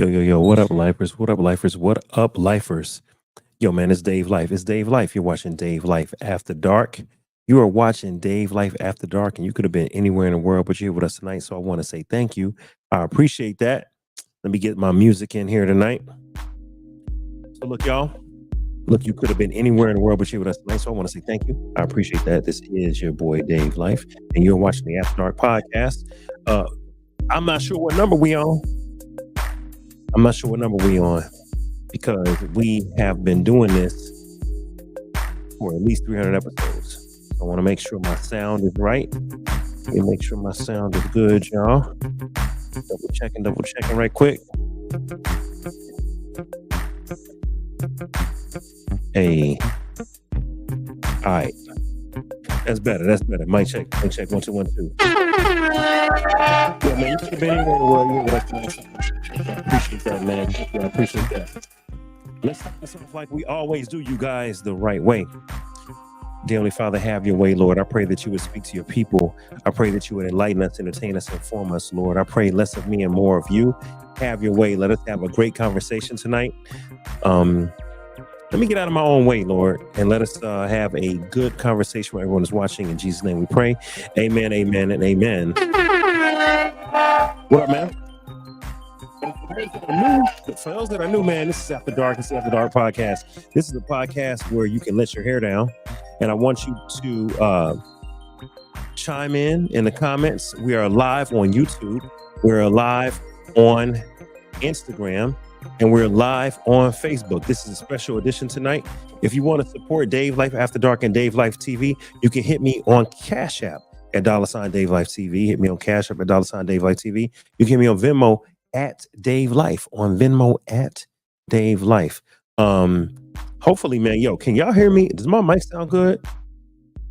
Yo, what up, lifers? What up, lifers? What up, lifers? Yo, man, it's Dave Life. It's Dave Life. You're watching Dave Life After Dark. You are watching Dave Life After Dark, and you could have been anywhere in the world, but you're here with us tonight. So I want to say thank you. I appreciate that. Let me get my music in here tonight. So look, y'all. Look, you could have been anywhere in the world, but you're with us tonight. So I want to say thank you. I appreciate that. This is your boy Dave Life, and you're watching the After Dark podcast. I'm not sure what number we on. Because we have been doing this for at least 300 episodes. I want to make sure my sound is right. Let me make sure my sound is good, y'all. Double checking right quick. Hey. All right. That's better. Mic check. 1 2 1 2. Yeah, man, you could have been anywhere in the world. I appreciate that, man. I appreciate that. Let's start this off like we always do, you guys, the right way. Dear Heavenly Father, have your way, Lord. I pray that you would speak to your people. I pray that you would enlighten us, entertain us, inform us, Lord. I pray less of me and more of you. Have your way. Let us have a great conversation tonight. Let me get out of my own way, Lord, and let us have a good conversation where everyone is watching. In Jesus' name we pray. Amen, amen, and amen. What up, man? For those that are new, man, this is After Dark. It's the After Dark podcast. This is a podcast where you can let your hair down, and I want you to chime in the comments. We are live on YouTube. We're live on Instagram, and we're live on Facebook. This is a special edition tonight. If you want to support Dave Life After Dark and DaveLifeTV, you can hit me on Cash App at $DaveLifeTV. Hit me on Cash App at $DaveLifeTV. You can hit me on Venmo at Dave Life, on Venmo at Dave Life. Hopefully, man, yo, can y'all hear me? Does my mic sound good?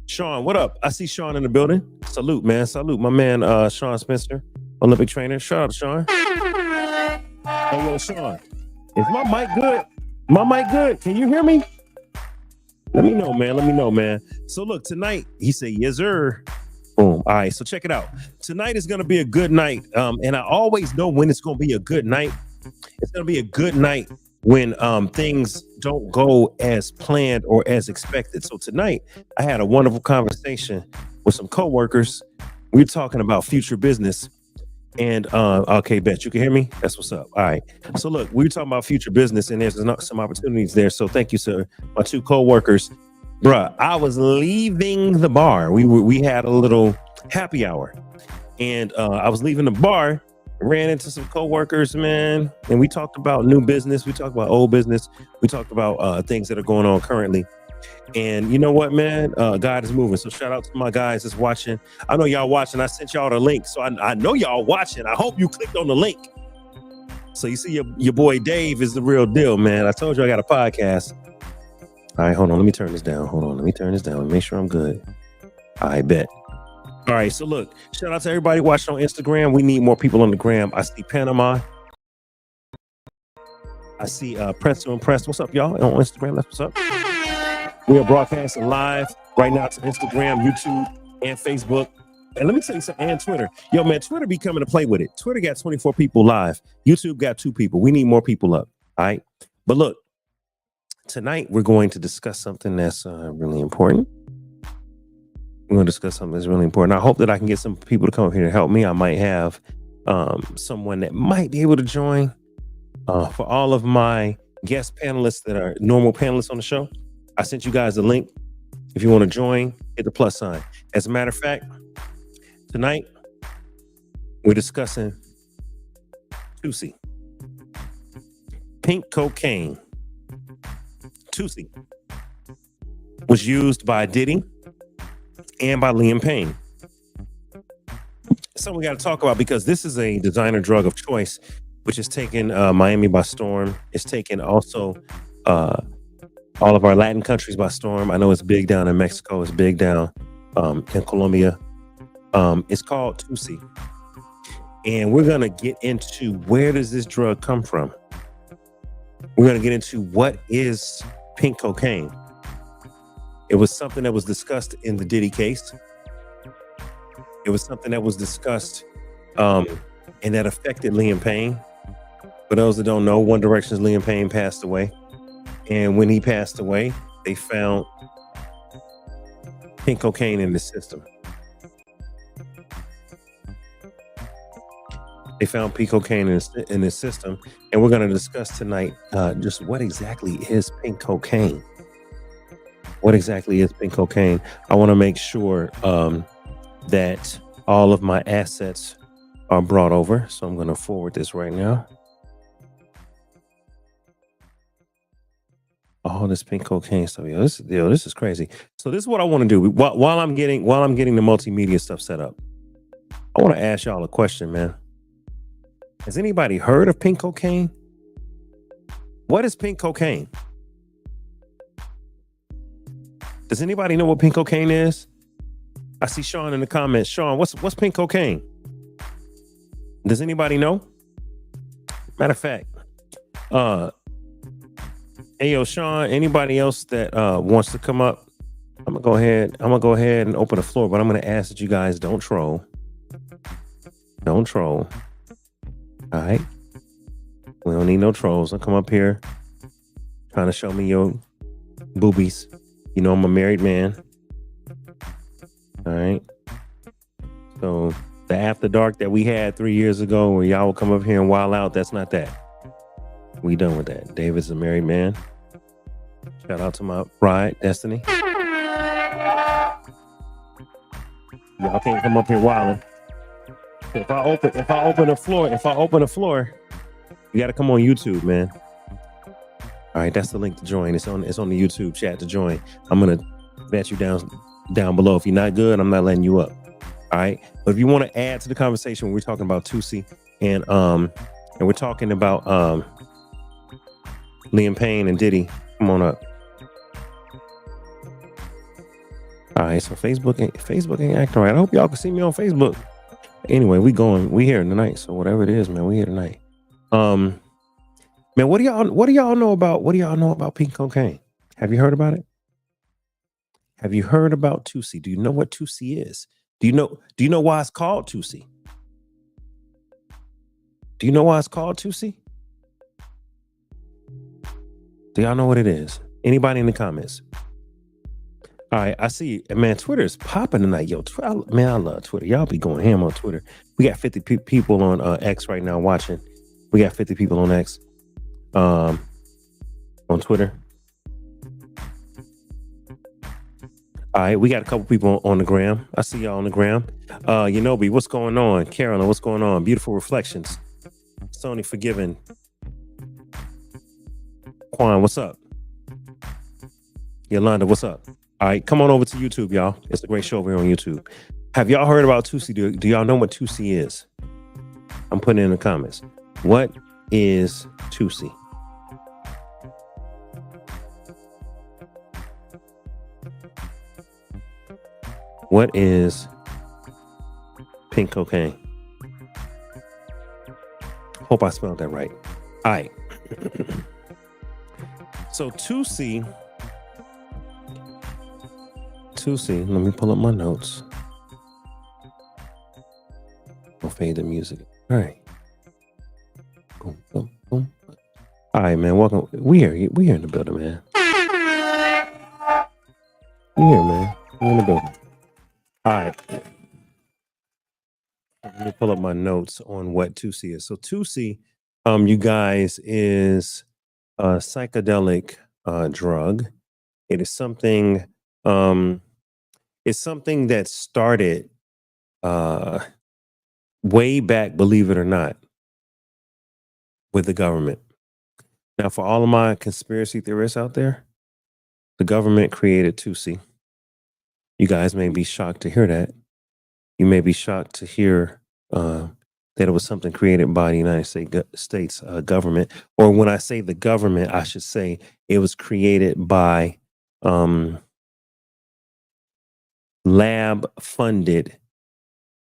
Sean, what up? I see Sean in the building. Salute, man. Salute, my man, Sean Spencer, Olympic trainer. Shout out to Sean. Hey, yo, Sean, is my mic good? My mic good? Can you hear me? Let me know, man. So look, tonight, he said, yes, sir. Boom. All right, so check it out. Tonight is going to be a good night. And I always know when it's going to be a good night. It's going to be a good night when things don't go as planned or as expected. So tonight, I had a wonderful conversation with some coworkers. We were talking about future business. And okay, bet you can hear me. That's what's up. All right. So look, we were talking about future business, and there's some opportunities there. So thank you, sir. My two coworkers. Bruh, I was leaving the bar. We had a little happy hour, and I was leaving the bar, ran into some coworkers, man, and we talked about new business. We talked about old business. We talked about things that are going on currently. And you know what, man? God is moving. So shout out to my guys that's watching. I know y'all watching. I sent y'all the link, so I know y'all watching. I hope you clicked on the link. So you see your boy Dave is the real deal, man. I told you I got a podcast. All right, hold on. Let me turn this down. Make sure I'm good. I bet. All right, so look, shout out to everybody watching on Instagram. We need more people on the gram. I see Panama. I see Press to Impress. What's up, y'all? On Instagram, that's what's up. We are broadcasting live right now to Instagram, YouTube, and Facebook. And let me tell you something, and Twitter. Yo, man, Twitter be coming to play with it. Twitter got 24 people live. YouTube got 2 people. We need more people up, all right? But look, tonight, we're going to discuss something that's really important. I hope that I can get some people to come up here to help me. I might have someone that might be able to join. For all of my guest panelists that are normal panelists on the show, I sent you guys a link. If you want to join, hit the plus sign. As a matter of fact, tonight, we're discussing Tusi. Pink cocaine. Tusi was used by Diddy and by Payne. Something we got to talk about because this is a designer drug of choice, which has taken Miami by storm. It's taken also all of our Latin countries by storm. I know it's big down in Mexico. It's big down in Colombia. It's called Tusi. And we're going to get into where does this drug come from? We're going to get into what is pink cocaine. It was something that was discussed in the Diddy case. It was something that was discussed and that affected Payne. For those that don't know, One Direction's Liam Payne passed away. And when he passed away, they found pink cocaine in his system. They found pink cocaine in his system. And we're going to discuss tonight just what exactly is pink cocaine. What exactly is pink cocaine? I want to make sure that all of my assets are brought over. So I'm going to forward this right now. All this pink cocaine stuff. This is crazy. So this is what I want to do. While I'm getting the multimedia stuff set up, I want to ask y'all a question, man. Has anybody heard of pink cocaine? What is pink cocaine? Does anybody know what pink cocaine is? I see Sean in the comments. Sean, what's pink cocaine? Does anybody know? Matter of fact, hey yo, Sean, anybody else that wants to come up? I'm gonna go ahead and open the floor, but I'm gonna ask that you guys don't troll. Don't troll. All right. We don't need no trolls. Don't come up here trying to show me your boobies. You know I'm a married man. All right. So the after dark that we had 3 years ago where y'all will come up here and wild out, that's not that. We done with that. David's a married man. Shout out to my bride, Destiny. Y'all can't come up here wilding. If I open the floor, you gotta come on YouTube, man. All right, that's the link to join. It's on the YouTube chat to join. I'm gonna vet you down below. If you're not good, I'm not letting you up. All right. But if you want to add to the conversation, we're talking about Tusi and we're talking about Liam Payne and Diddy. Come on up. All right, so Facebook ain't acting right. I hope y'all can see me on Facebook. Anyway, we here tonight. So whatever it is, man, we here tonight. Man, what do y'all know about pink cocaine? Have you heard about it? Have you heard about Tusi? Do you know what Tusi is? Do you know why it's called Tusi? Do you know why it's called Tusi? Do y'all know what it is? Anybody in the comments? All right, I see. Man, Twitter is popping tonight. Yo, man, I love Twitter. Y'all be going ham on Twitter. We got 50 people on X right now watching. We got 50 people on X, on Twitter. All right, we got a couple people on the gram. I see y'all on the gram. Yanobi, what's going on? Carolyn, what's going on? Beautiful reflections. Sony Forgiven. Quan, what's up? Yolanda, what's up? All right, come on over to YouTube, y'all. It's a great show over here on YouTube. Have y'all heard about Tusi? Do y'all know what Tusi is? I'm putting it in the comments. What is Tusi? What is pink cocaine? Hope I spelled that right. All right. So Tusi, let me pull up my notes. I'll fade the music. All right. Boom, boom, boom. All right, man. Welcome. We here in the building, man. We here, man. We in the building. All right. Let me pull up my notes on what Tusi is. So Tusi, you guys, is a psychedelic drug. It is something. It's something that started way back, believe it or not, with the government. Now, for all of my conspiracy theorists out there, the government created Tusi. You guys may be shocked to hear that. You may be shocked to hear that it was something created by the United States government. Or when I say the government, I should say it was created by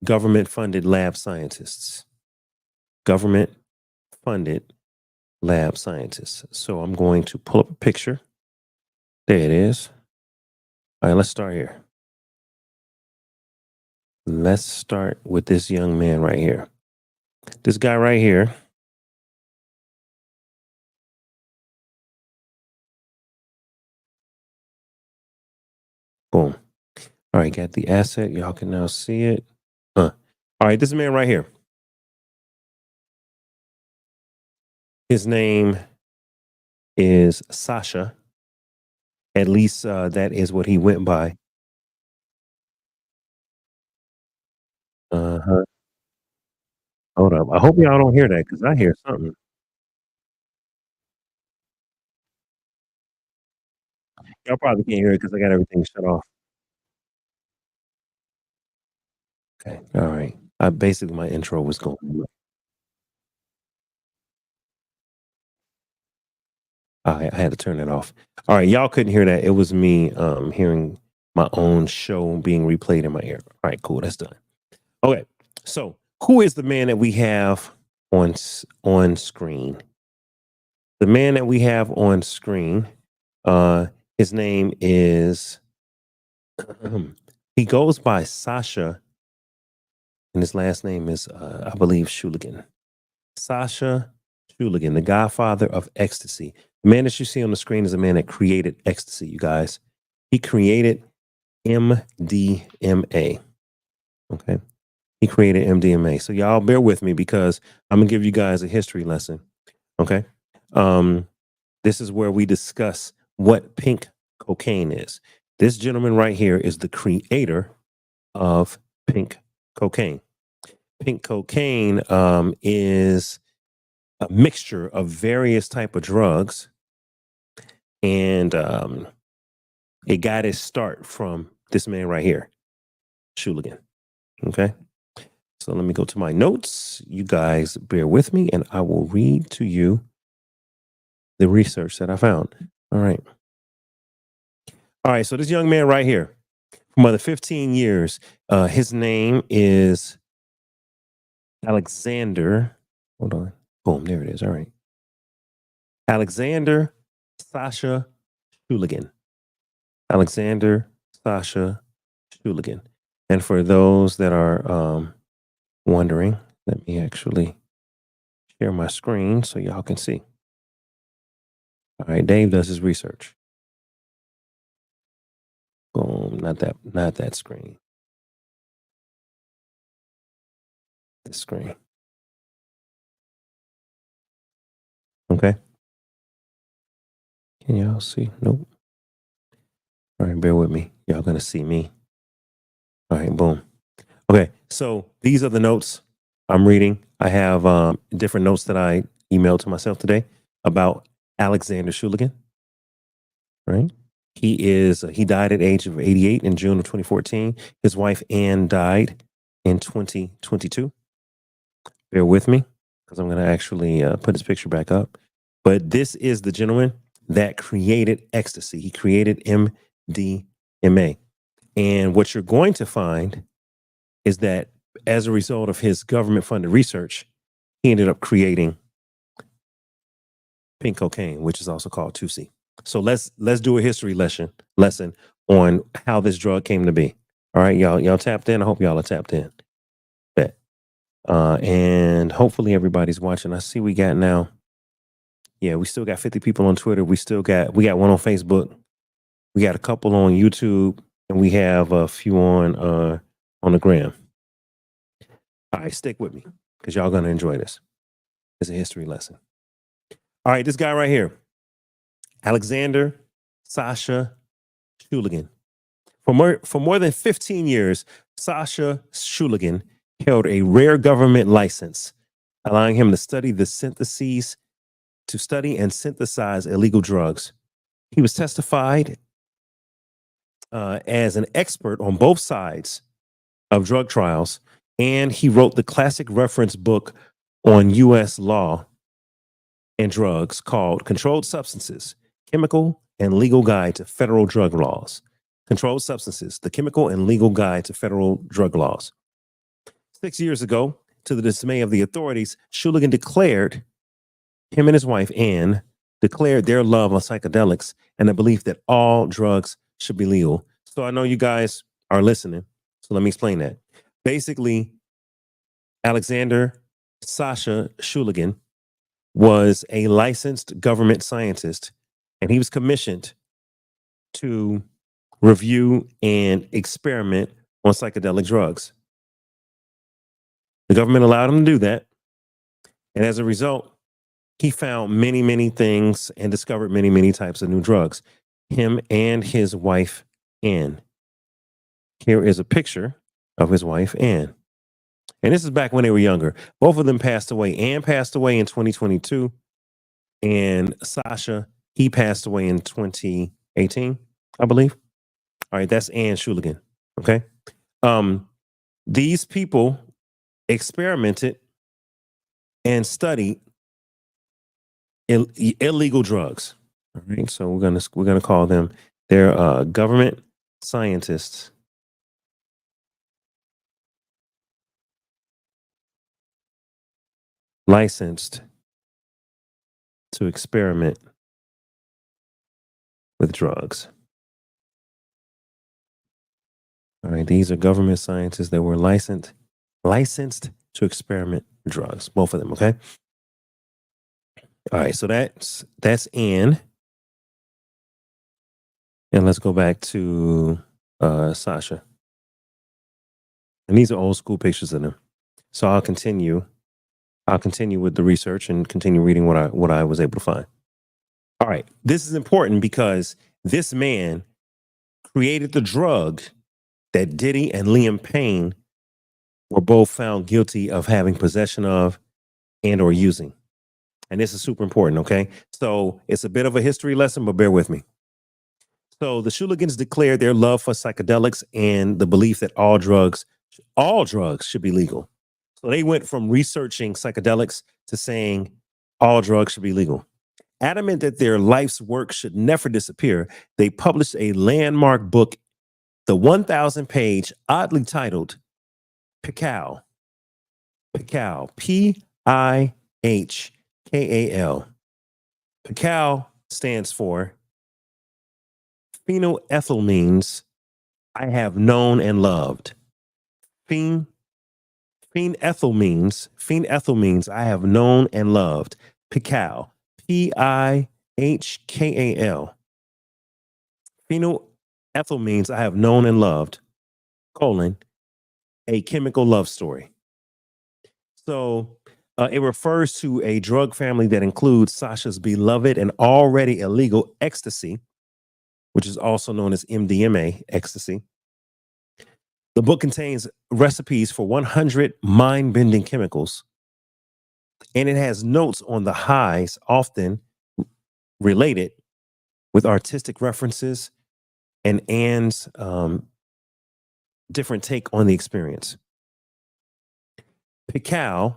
government-funded lab scientists. Government-funded lab scientists. So I'm going to pull up a picture. There it is. All right, let's start here. Let's start with this young man right here. This guy right here Boom. All right, got the asset. Y'all can now see it. All right, this man right here. His name is Sasha. At least that is what he went by. Uh-huh. Hold up. I hope y'all don't hear that because I hear something. Y'all probably can't hear it because I got everything shut off. Okay. All right. I basically my intro was going. I had to turn it off. All right, y'all couldn't hear that. It was me hearing my own show being replayed in my ear. All right, cool. That's done. Okay. So, who is the man that we have on screen? The man that we have on screen, his name is he goes by Sasha, and his last name is I believe Shuligan. Sasha Shuligan, the godfather of ecstasy. The man that you see on the screen is a man that created ecstasy, you guys. He created MDMA. Okay. He created MDMA. So y'all bear with me because I'm gonna give you guys a history lesson. Okay. Um, this is where we discuss what pink cocaine is. This gentleman right here is the creator of pink cocaine. Pink cocaine is a mixture of various type of drugs, and it got its start from this man right here, Shuligan. Okay, so let me go to my notes. You guys bear with me, and I will read to you the research that I found. All right, all right. So this young man right here, for more than 15 years, his name is Alexander. Hold on, boom, there it is. All right, Alexander Sasha Shuligan. Alexander Sasha Shuligan. And for those that are wondering, let me actually share my screen so y'all can see. All right, Dave does his research. Boom, not that screen. This screen. Okay. Can y'all see? Nope. All right, bear with me. Y'all gonna see me. All right, boom. Okay, so these are the notes I'm reading. I have different notes that I emailed to myself today about Alexander Shuligan. Right? He died at age of 88 in June of 2014. His wife Ann died in 2022. Bear with me because I'm going to actually put his picture back up. But this is the gentleman that created ecstasy. He created MDMA. And what you're going to find is that as a result of his government funded research, he ended up creating pink cocaine, which is also called Tusi. So let's do a history lesson on how this drug came to be. All right, y'all tapped in. I hope y'all are tapped in. Bet. And hopefully everybody's watching. I see we got now. Yeah, we still got 50 people on Twitter. We got one on Facebook. We got a couple on YouTube, and we have a few on the gram. All right, stick with me because y'all gonna enjoy this. It's a history lesson. All right, this guy right here, Alexander Sasha Shuligan. For more than 15 years, Sasha Shuligan held a rare government license, allowing him to study and synthesize illegal drugs. He was testified as an expert on both sides of drug trials, and he wrote the classic reference book on U.S. law and drugs called Controlled Substances, Chemical and Legal Guide to Federal Drug Laws. Controlled Substances, the Chemical and Legal Guide to Federal Drug Laws. 6 years ago, to the dismay of the authorities, Shuligan declared, him and his wife, Ann, declared their love of psychedelics and the belief that all drugs should be legal. So I know you guys are listening. So let me explain that. Basically, Alexander Sasha Shuligan was a licensed government scientist, and he was commissioned to review, and experiment on psychedelic drugs. The government allowed him to do that. And as a result, he found many, many things and discovered many, many types of new drugs. Him and his wife, Anne. Here is a picture of his wife, Anne. And this is back when they were younger. Both of them passed away. Anne passed away in 2022. And Sasha, he passed away in 2018, I believe. All right, that's Anne Schuligan. Okay. These people experimented and studied illegal drugs. All right, so we're gonna call them. They're government scientists licensed to experiment with drugs. All right, these are government scientists that were licensed to experiment with drugs. Both of them. Okay. All right, so that's Anne. And let's go back to Sasha. And these are old school pictures of them. So I'll continue with the research and continue reading what I was able to find. All right. This is important because this man created the drug that Diddy and Liam Payne were both found guilty of having possession of and or using. And this is super important, okay? So it's a bit of a history lesson, but bear with me. So the Schuligans declared their love for psychedelics and the belief that all drugs should be legal. So they went from researching psychedelics to saying all drugs should be legal. Adamant that their life's work should never disappear, they published a landmark book, the 1,000-page, oddly titled Pikal. Pikal, Pihkal. Pikal stands for phenylethylamines I have known and loved. Phenethylamines I have known and loved. Pikal. Pihkal. Phenethylamines I have known and loved, a chemical love story. So it refers to a drug family that includes Sasha's beloved and already illegal ecstasy, which is also known as MDMA, ecstasy. The book contains recipes for 100 mind-bending chemicals, and it has notes on the highs, often related with artistic references and Anne's different take on the experience. Pikal,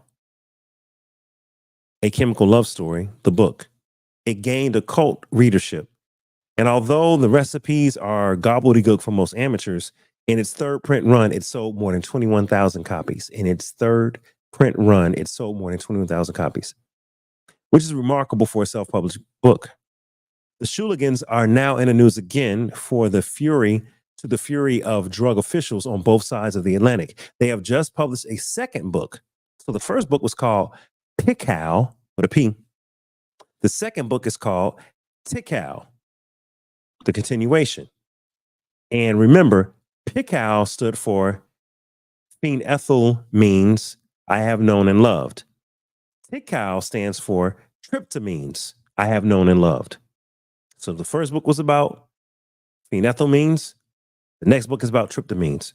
a chemical love story, the book, it gained a cult readership. And although the recipes are gobbledygook for most amateurs, in its third print run, it sold more than 21,000 copies. In its third print run, it sold more than 21,000 copies, which is remarkable for a self-published book. The Schuligans are now in the news again for the fury of drug officials on both sides of the Atlantic. They have just published a second book. So the first book was called Pikal, with a P. The second book is called Tikal, the continuation. And remember, Pikal stood for phenethylamines I have known and loved. Tikal stands for tryptamines I have known and loved. So the first book was about phenethylamines. The next book is about tryptamines.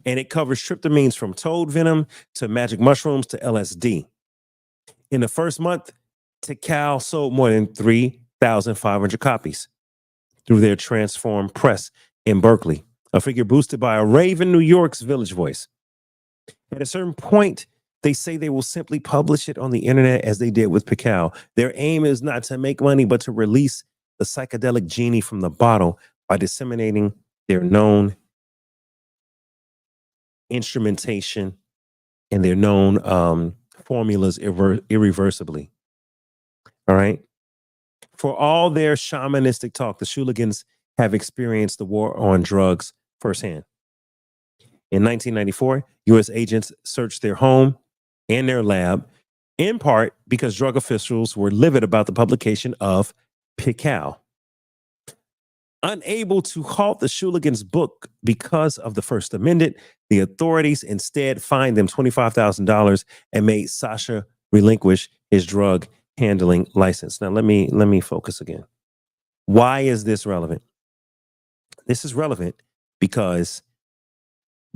And it covers tryptamines from toad venom to magic mushrooms to LSD. In the first month, Tikal sold more than 3,500 copies through their Transform Press in Berkeley, a figure boosted by a rave in New York's Village Voice. At a certain point, they say they will simply publish it on the internet as they did with Pikal. Their aim is not to make money, but to release the psychedelic genie from the bottle by disseminating their known instrumentation and their known formulas irreversibly. All right. For all their shamanistic talk, the Schuligans have experienced the war on drugs firsthand. In 1994, U.S. agents searched their home and their lab, in part because drug officials were livid about the publication of Pikal. Unable to halt the Shuligan's book because of the First Amendment, the authorities instead fined them $25,000 and made Sasha relinquish his drug handling license. Now let me focus again. Why is this relevant? This is relevant because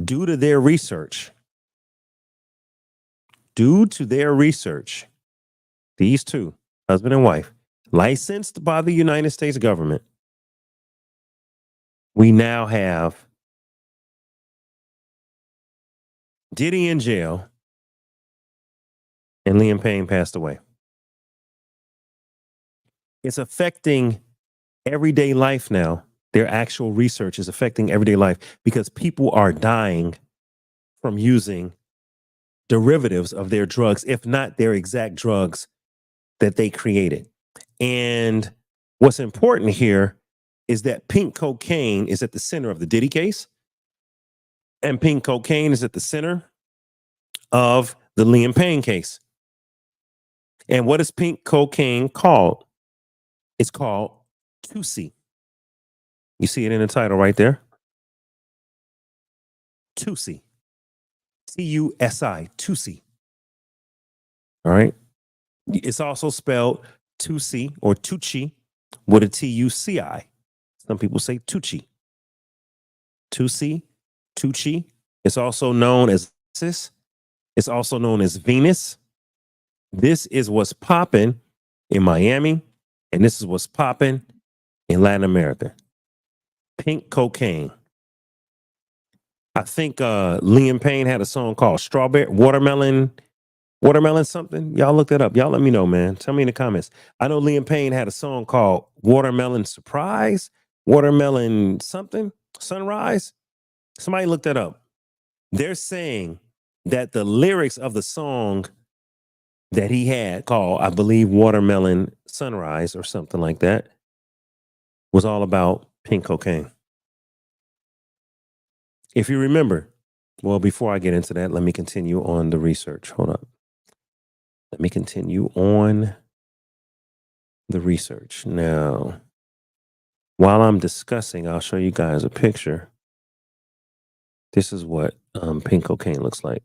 due to their research, these two, husband and wife, licensed by the United States government, we now have Diddy in jail and Liam Payne passed away. It's affecting everyday life now. Their actual research is affecting everyday life because people are dying from using derivatives of their drugs, if not their exact drugs that they created. And what's important here is that pink cocaine is at the center of the Diddy case, and pink cocaine is at the center of the Liam Payne case. And what is pink cocaine called? It's called Tusi. You see it in the title right there. Tusi. Tusi. Tusi. All right. It's also spelled Tusi or Tucci with a Tuci. Some people say Tucci. Tusi, Tucci. It's also known as Sis. It's also known as Venus. This is what's popping in Miami, and this is what's popping in Latin America. Pink cocaine. I think Liam Payne had a song called Strawberry, Watermelon something. Y'all look that up. Y'all let me know, man. Tell me in the comments. I know Liam Payne had a song called Watermelon Surprise, Watermelon something, Sunrise. Somebody look that up. They're saying that the lyrics of the song that he had called, I believe, Watermelon Sunrise or something like that, was all about pink cocaine. If you remember, well, before I get into that, let me continue on the research. Hold up. Let me continue on the research. Now, while I'm discussing, I'll show you guys a picture. This is what pink cocaine looks like.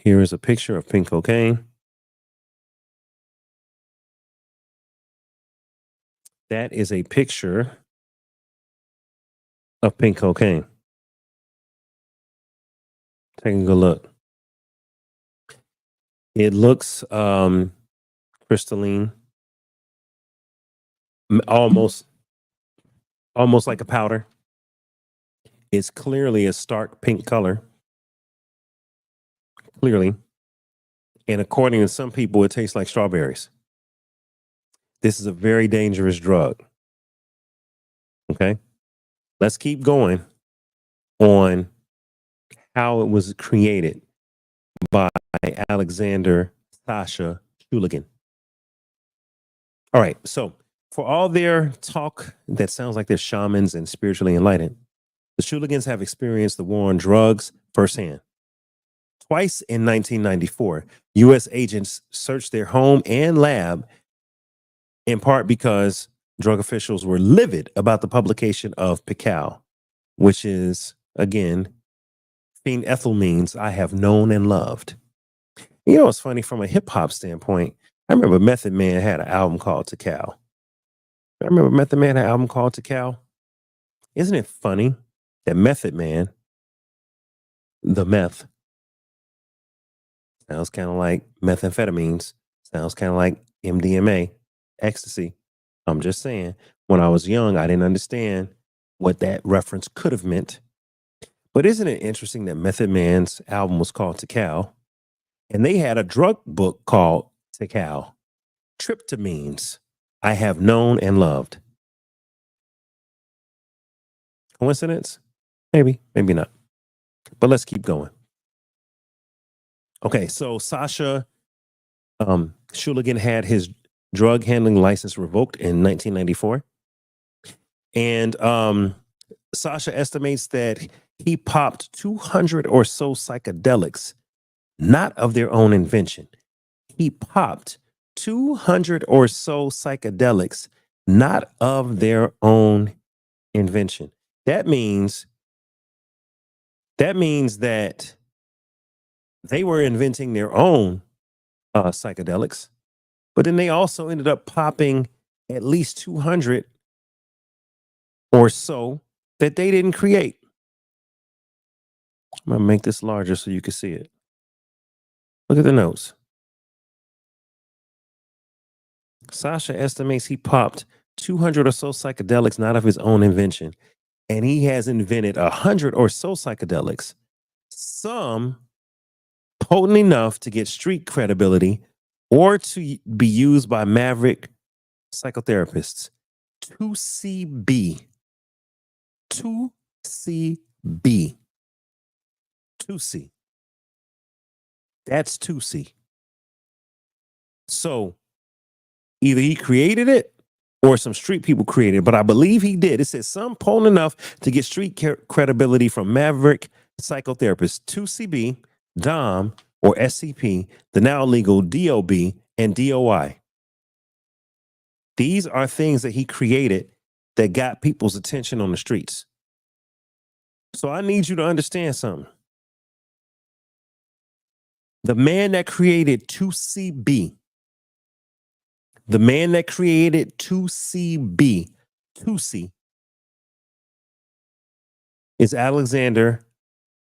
Here is a picture of pink cocaine. That is a picture of pink cocaine. Taking a good look. It looks crystalline, almost like a powder. It's clearly a stark pink color. Clearly. And according to some people, it tastes like strawberries. This is a very dangerous drug. Okay. Let's keep going on how it was created by Alexander Sasha Shuligan. All right. So for all their talk that sounds like they're shamans and spiritually enlightened, the Shuligans have experienced the war on drugs firsthand. Twice in 1994, U.S. agents searched their home and lab, in part because drug officials were livid about the publication of Pical, which is, again, phenethylamines I have known and loved. You know, it's funny from a hip hop standpoint. I remember Method Man had an album called Tical. Isn't it funny that Method Man, the meth, sounds kind of like methamphetamines, sounds kind of like MDMA, ecstasy. I'm just saying, when I was young, I didn't understand what that reference could have meant. But isn't it interesting that Method Man's album was called Tical, and they had a drug book called Tical, Tryptamines I Have Known and Loved. Coincidence? Maybe, maybe not. But let's keep going. Okay, so Sasha Shuligan had his drug handling license revoked in 1994. And Sasha estimates that he popped 200 or so psychedelics, not of their own invention. he popped 200 or so psychedelics, not of their own invention. That means that they were inventing their own psychedelics, but then they also ended up popping at least 200 or so that they didn't create. I'm gonna make this larger so you can see it. Look at the notes. Sasha estimates he popped 200 or so psychedelics not of his own invention, and he has invented 100 or so psychedelics, some potent enough to get street credibility or to be used by maverick psychotherapists. 2CB. 2CB. Tusi. That's Tusi. So either he created it or some street people created it, but I believe he did. It says some potent enough to get street credibility from maverick psychotherapists. 2CB, DOM, or SCP, the now illegal DOB and DOI. These are things that he created that got people's attention on the streets. So I need you to understand something. The man that created 2CB, the man that created 2CB, Tusi, is Alexander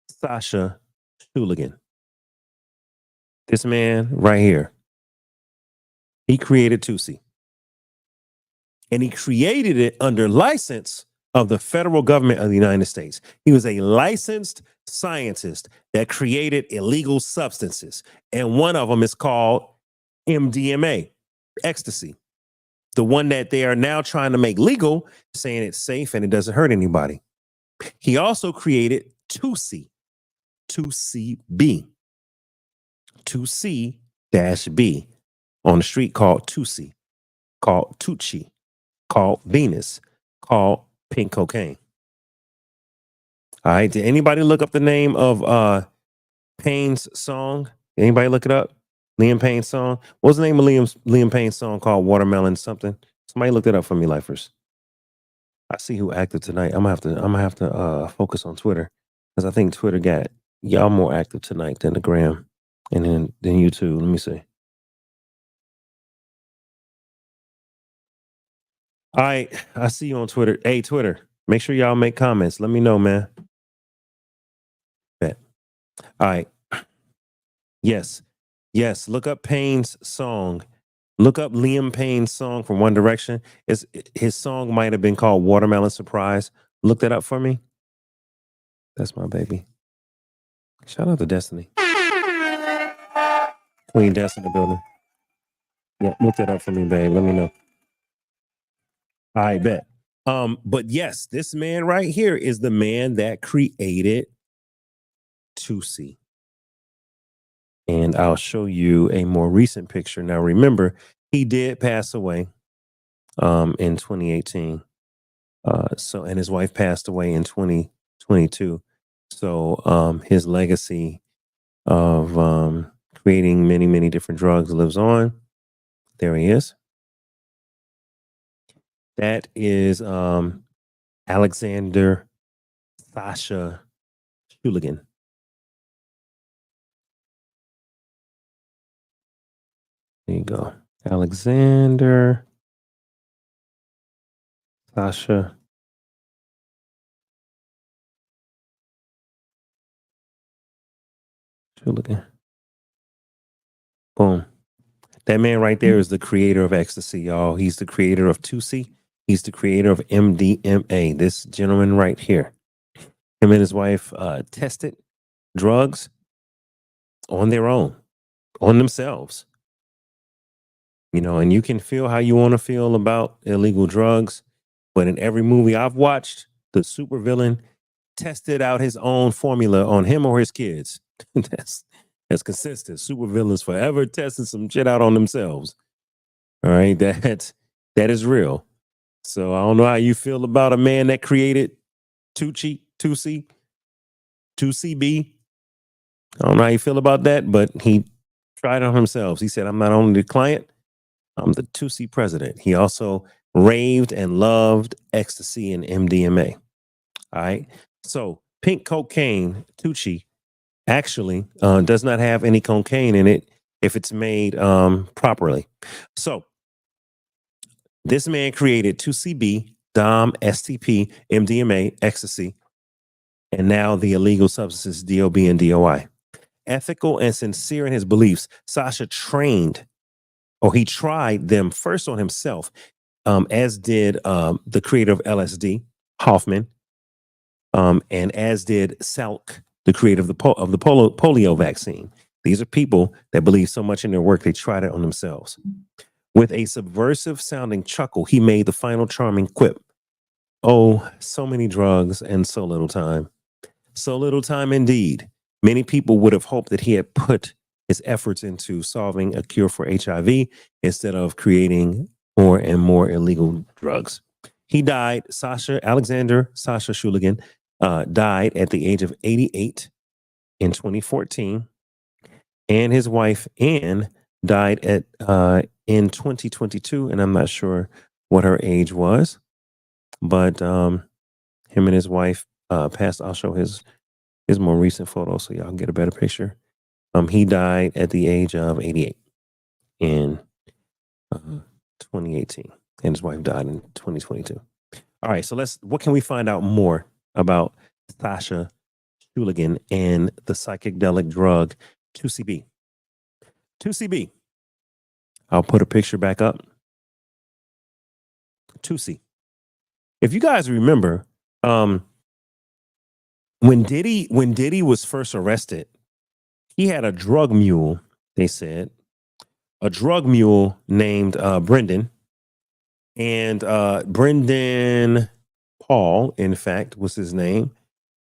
Sasha Hooligan. This man right here, he created Tusi. And he created it under license of the federal government of the United States. He was a licensed scientist that created illegal substances. And one of them is called MDMA, ecstasy. The one that they are now trying to make legal, saying it's safe and it doesn't hurt anybody. He also created Tusi, 2CB, 2C-B, on the street called Tusi, called Tucci, called Venus, called pink cocaine. All right. Did anybody look up the name of Payne's song? Anybody look it up? Liam Payne's song. What's the name of Liam Payne's song called Watermelon something? Somebody look it up for me, lifers. I see who active tonight. I'm gonna have to focus on Twitter, because I think Twitter got y'all more active tonight than the gram and then YouTube. Let me see. All right, I see you on Twitter. Hey, Twitter, make sure y'all make comments. Let me know, man. Bet. All right. Yes. Look up Payne's song. Look up Liam Payne's song from One Direction. His song might have been called Watermelon Surprise. Look that up for me. That's my baby. Shout out to Destiny. Queen Destiny in the building. Yeah, look that up for me, babe. Let me know. I bet. But yes, this man right here is the man that created Tusi. And I'll show you a more recent picture. Now, remember, he did pass away in 2018. And his wife passed away in 2022. So his legacy of creating many, many different drugs lives on. There he is. That is Alexander Sasha Hooligan. There you go. Alexander Sasha Hooligan. Boom. That man right there is the creator of ecstasy, y'all. He's the creator of Tusi. He's the creator of MDMA. This gentleman right here. Him and his wife tested drugs on their own, on themselves. You know, and you can feel how you want to feel about illegal drugs. But in every movie I've watched, the supervillain tested out his own formula on him or his kids. That's consistent. Supervillains forever testing some shit out on themselves. All right, that is real. So I don't know how you feel about a man that created Tusi, 2CB. I don't know how you feel about that, but he tried on himself. He said, I'm not only the client, I'm the Tusi president. He also raved and loved ecstasy and MDMA. All right. So pink cocaine, Tucci, actually does not have any cocaine in it if it's made properly. So this man created 2CB, Dom, STP, MDMA, ecstasy, and now the illegal substances DOB and DOI. Ethical and sincere in his beliefs, Sasha he tried them first on himself, as did the creator of LSD, Hoffman, and as did Salk, the creator of the polio vaccine. These are people that believe so much in their work, they tried it on themselves. With a subversive sounding chuckle, he made the final charming quip. Oh, so many drugs and so little time. So little time indeed. Many people would have hoped that he had put his efforts into solving a cure for HIV instead of creating more and more illegal drugs. He died, Alexander Sasha Shuligan, died at the age of 88 in 2014. And his wife, Anne, died in 2022. And I'm not sure what her age was, but him and his wife passed. I'll show his more recent photo so y'all can get a better picture. He died at the age of 88 in 2018, and his wife died in 2022. All right, so what can we find out more about Sasha Shuligan and the psychedelic drug 2CB? 2CB. I'll put a picture back up. Tusi. If you guys remember, when Diddy was first arrested, he had a drug mule, they said, a drug mule named Brendan. And Brendan Paul, in fact, was his name.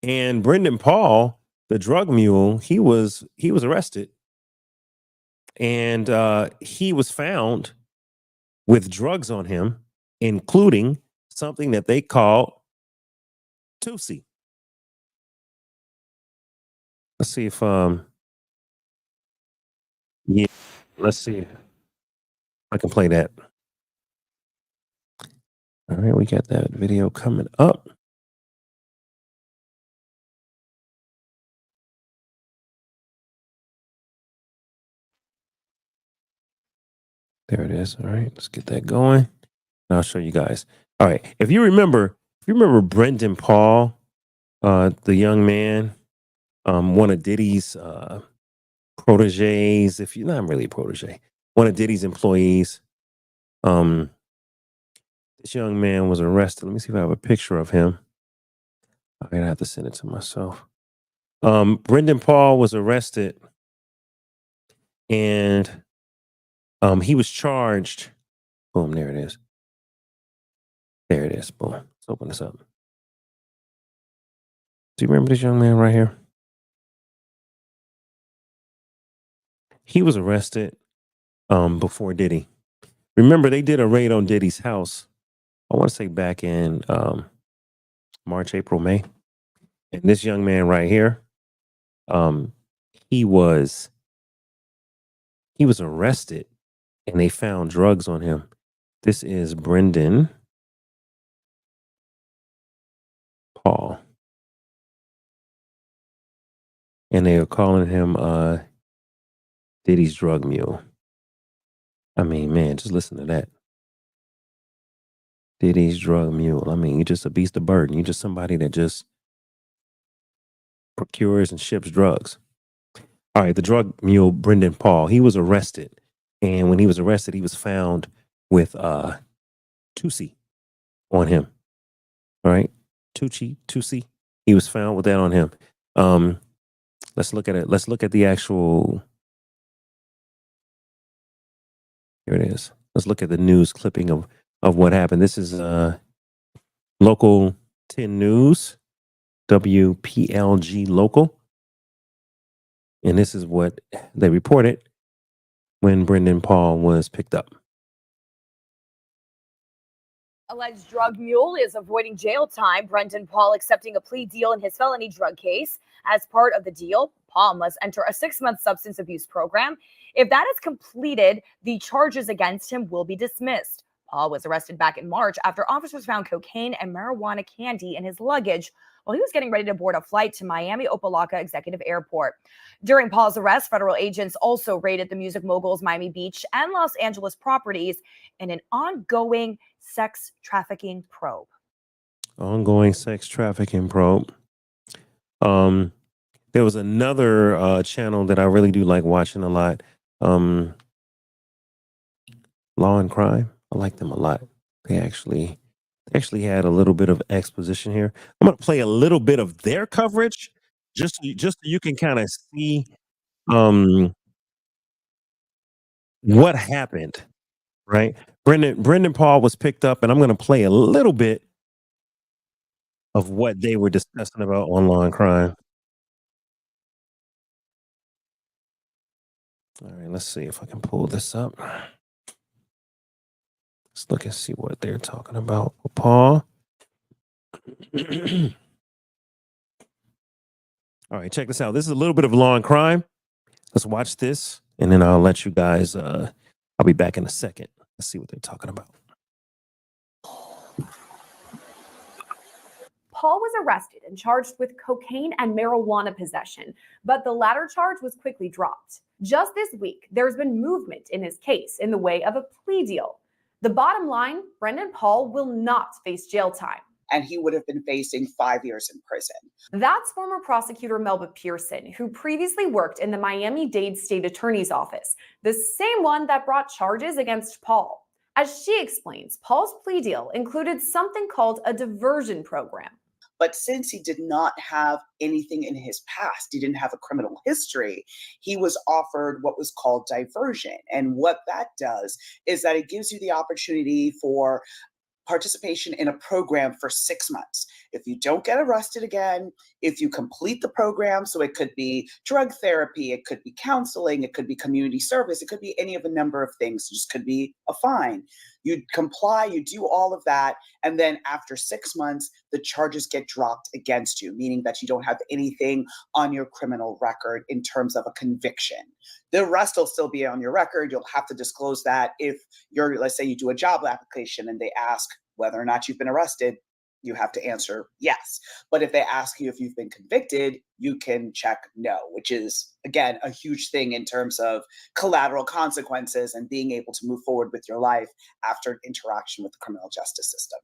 And Brendan Paul, the drug mule, he was arrested. And he was found with drugs on him, including something that they call Tusi. Let's see if yeah, let's see if I can play that. All right, we got that video coming up. There it is. All right, let's get that going. And I'll show you guys. All right, if you remember Brendan Paul, the young man, one of Diddy's proteges, if you're not really a protege, one of Diddy's employees. This young man was arrested. Let me see if I have a picture of him. I'm gonna have to send it to myself. Brendan Paul was arrested, and he was charged. Boom, there it is. There it is. Boom. Let's open this up. Do you remember this young man right here? He was arrested before Diddy. Remember, they did a raid on Diddy's house, I want to say back in March, April, May. And this young man right here, he was arrested and they found drugs on him. This is Brendan Paul. And they are calling him Diddy's drug mule. I mean, man, just listen to that. Diddy's drug mule. I mean, you're just a beast of burden. You're just somebody that just procures and ships drugs. All right, the drug mule, Brendan Paul, he was arrested. And when he was arrested, he was found with Tusi on him. All right, Tusi. He was found with that on him. Let's look at it. Let's look at the actual. Here it is. Let's look at the news clipping of what happened. This is local 10 news, WPLG local. And this is what they reported when Brendan Paul was picked up. Alleged drug mule is avoiding jail time. Brendan Paul accepting a plea deal in his felony drug case. As part of the deal, Paul must enter a 6-month substance abuse program. If that is completed, the charges against him will be dismissed. Paul was arrested back in March after officers found cocaine and marijuana candy in his luggage while he was getting ready to board a flight to Miami Opa-locka Executive Airport. During Paul's arrest, federal agents also raided the music mogul's Miami Beach and Los Angeles properties in an ongoing sex trafficking probe. Ongoing sex trafficking probe. There was another channel that I really do like watching a lot. Law and Crime. I like them a lot. They actually had a little bit of exposition here. I'm going to play a little bit of their coverage just so you can kind of see what happened, right? Brendan Paul was picked up, and I'm going to play a little bit of what they were discussing about on Law and Crime. All right, let's see if I can pull this up. Let's look and see what they're talking about with Paul. All right, check this out. This is a little bit of Law and Crime. Let's watch this, and then I'll let you guys, I'll be back in a second. Let's see what they're talking about. Paul was arrested and charged with cocaine and marijuana possession, but the latter charge was quickly dropped. Just this week, there's been movement in his case in the way of a plea deal. The bottom line, Brendan Paul will not face jail time. And he would have been facing 5 years in prison. That's former prosecutor Melba Pearson, who previously worked in the Miami-Dade State Attorney's Office, the same one that brought charges against Paul. As she explains, Paul's plea deal included something called a diversion program. But since he did not have anything in his past, he didn't have a criminal history, he was offered what was called diversion. And what that does is that it gives you the opportunity for participation in a program for 6 months. If you don't get arrested again, if you complete the program, so it could be drug therapy, it could be counseling, it could be community service, it could be any of a number of things, it just could be a fine. You comply, you do all of that, and then after 6 months, the charges get dropped against you, meaning that you don't have anything on your criminal record in terms of a conviction. The rest will still be on your record. You'll have to disclose that if you're, let's say you do a job application and they ask whether or not you've been arrested, you have to answer yes. But if they ask you if you've been convicted, you can check no, which is, again, a huge thing in terms of collateral consequences and being able to move forward with your life after interaction with the criminal justice system.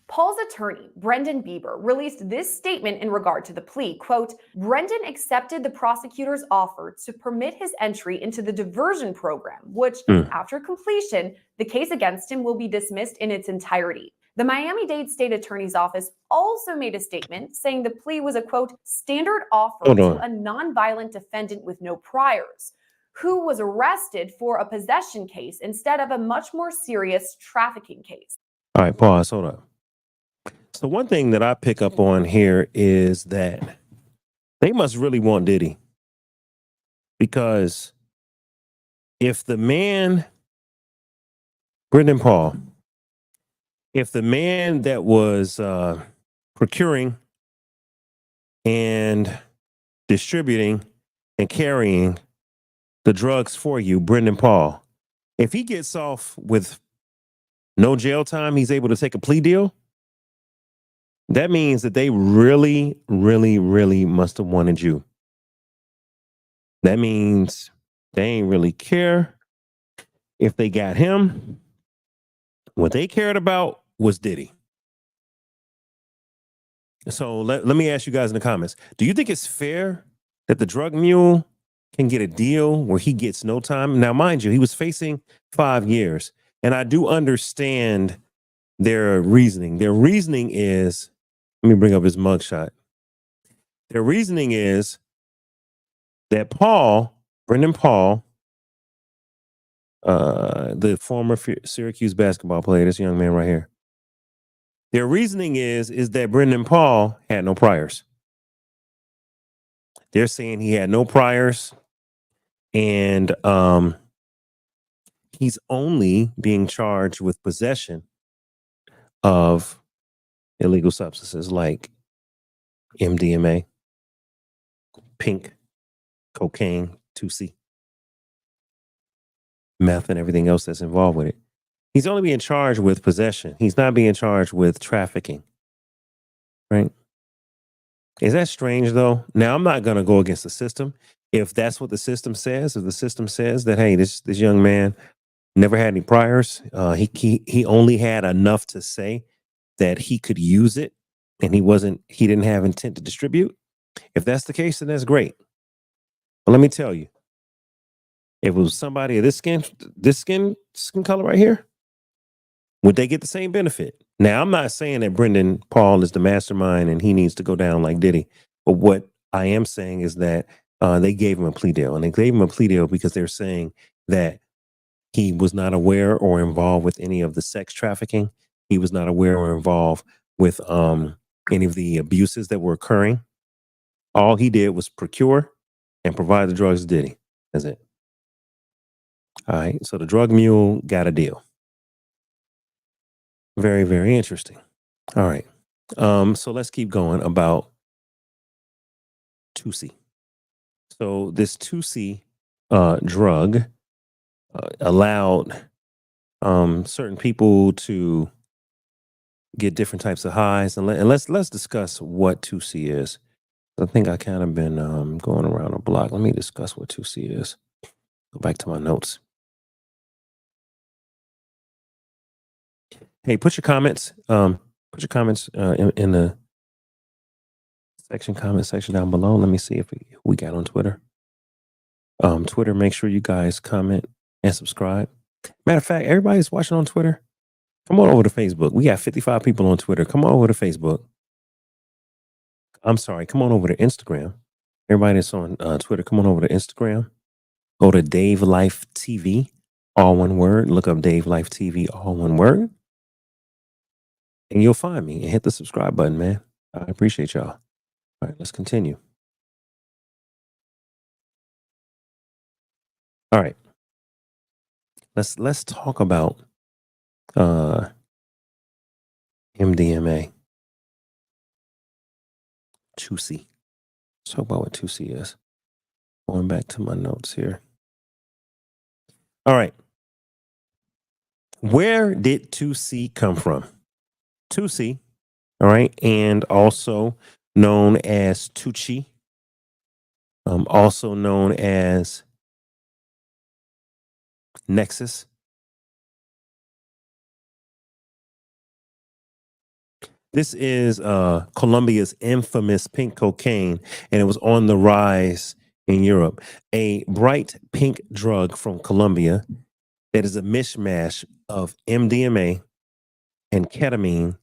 Paul's attorney, Brendan Bieber, released this statement in regard to the plea, quote, Brendan accepted the prosecutor's offer to permit his entry into the diversion program, which, after completion, the case against him will be dismissed in its entirety. The Miami-Dade State Attorney's Office also made a statement saying the plea was a, quote, standard offer to a nonviolent defendant with no priors, who was arrested for a possession case instead of a much more serious trafficking case. All right, pause, hold up. So one thing that I pick up on here is that they must really want Diddy. Because if the man, Brendan Paul, if the man that was procuring and distributing and carrying the drugs for you, Brendan Paul, if he gets off with no jail time, he's able to take a plea deal. That means that they really, really, really must have wanted you. That means they ain't really care if they got him. What they cared about was Diddy. So let me ask you guys in the comments. Do you think it's fair that the drug mule can get a deal where he gets no time? Now, mind you, he was facing 5 years. And I do understand their reasoning. Their reasoning is, let me bring up his mugshot. Their reasoning is that Brendan Paul, the former Syracuse basketball player, this young man right here. Their reasoning is that Brendan Paul had no priors. They're saying he had no priors, and he's only being charged with possession of illegal substances like MDMA, pink, cocaine, Tusi. meth and everything else that's involved with it. He's only being charged with possession. He's not being charged with trafficking. Right? Is that strange though? Now, I'm not going to go against the system. If that's what the system says, if the system says that, hey, this young man never had any priors, he only had enough to say that he could use it, and he didn't have intent to distribute. If that's the case, then that's great. But let me tell you, if it was somebody of this skin color right here, would they get the same benefit? Now, I'm not saying that Brendan Paul is the mastermind and he needs to go down like Diddy. But what I am saying is that they gave him a plea deal. And they gave him a plea deal because they're saying that he was not aware or involved with any of the sex trafficking. He was not aware or involved with any of the abuses that were occurring. All he did was procure and provide the drugs to Diddy. That's it. All right. So the drug mule got a deal. Very, very interesting. All right. So let's keep going about Tusi. So this Tusi drug allowed certain people to get different types of highs, and let's discuss what Tusi is. I think I kind of been going around the block. Let me discuss what Tusi is. Go back to my notes. Hey, put your comments. In the comment section down below. Let me see if we got on Twitter. Twitter, make sure you guys comment and subscribe. Matter of fact, everybody's watching on Twitter. Come on over to Facebook. We got 55 people on Twitter. Come on over to Facebook. I'm sorry. Come on over to Instagram. Everybody that's on Twitter, come on over to Instagram. Go to DaveLifeTV, all one word. Look up DaveLifeTV, all one word. And you'll find me and hit the subscribe button, man. I appreciate y'all. All right, let's continue. All right. Let's talk about MDMA. Tusi. Let's talk about what Tusi is. Going back to my notes here. All right. Where did Tusi come from? Tusi, all right, and also known as Tucci, also known as Nexus. This is Colombia's infamous pink cocaine, and it was on the rise in Europe. A bright pink drug from Colombia that is a mishmash of MDMA and ketamine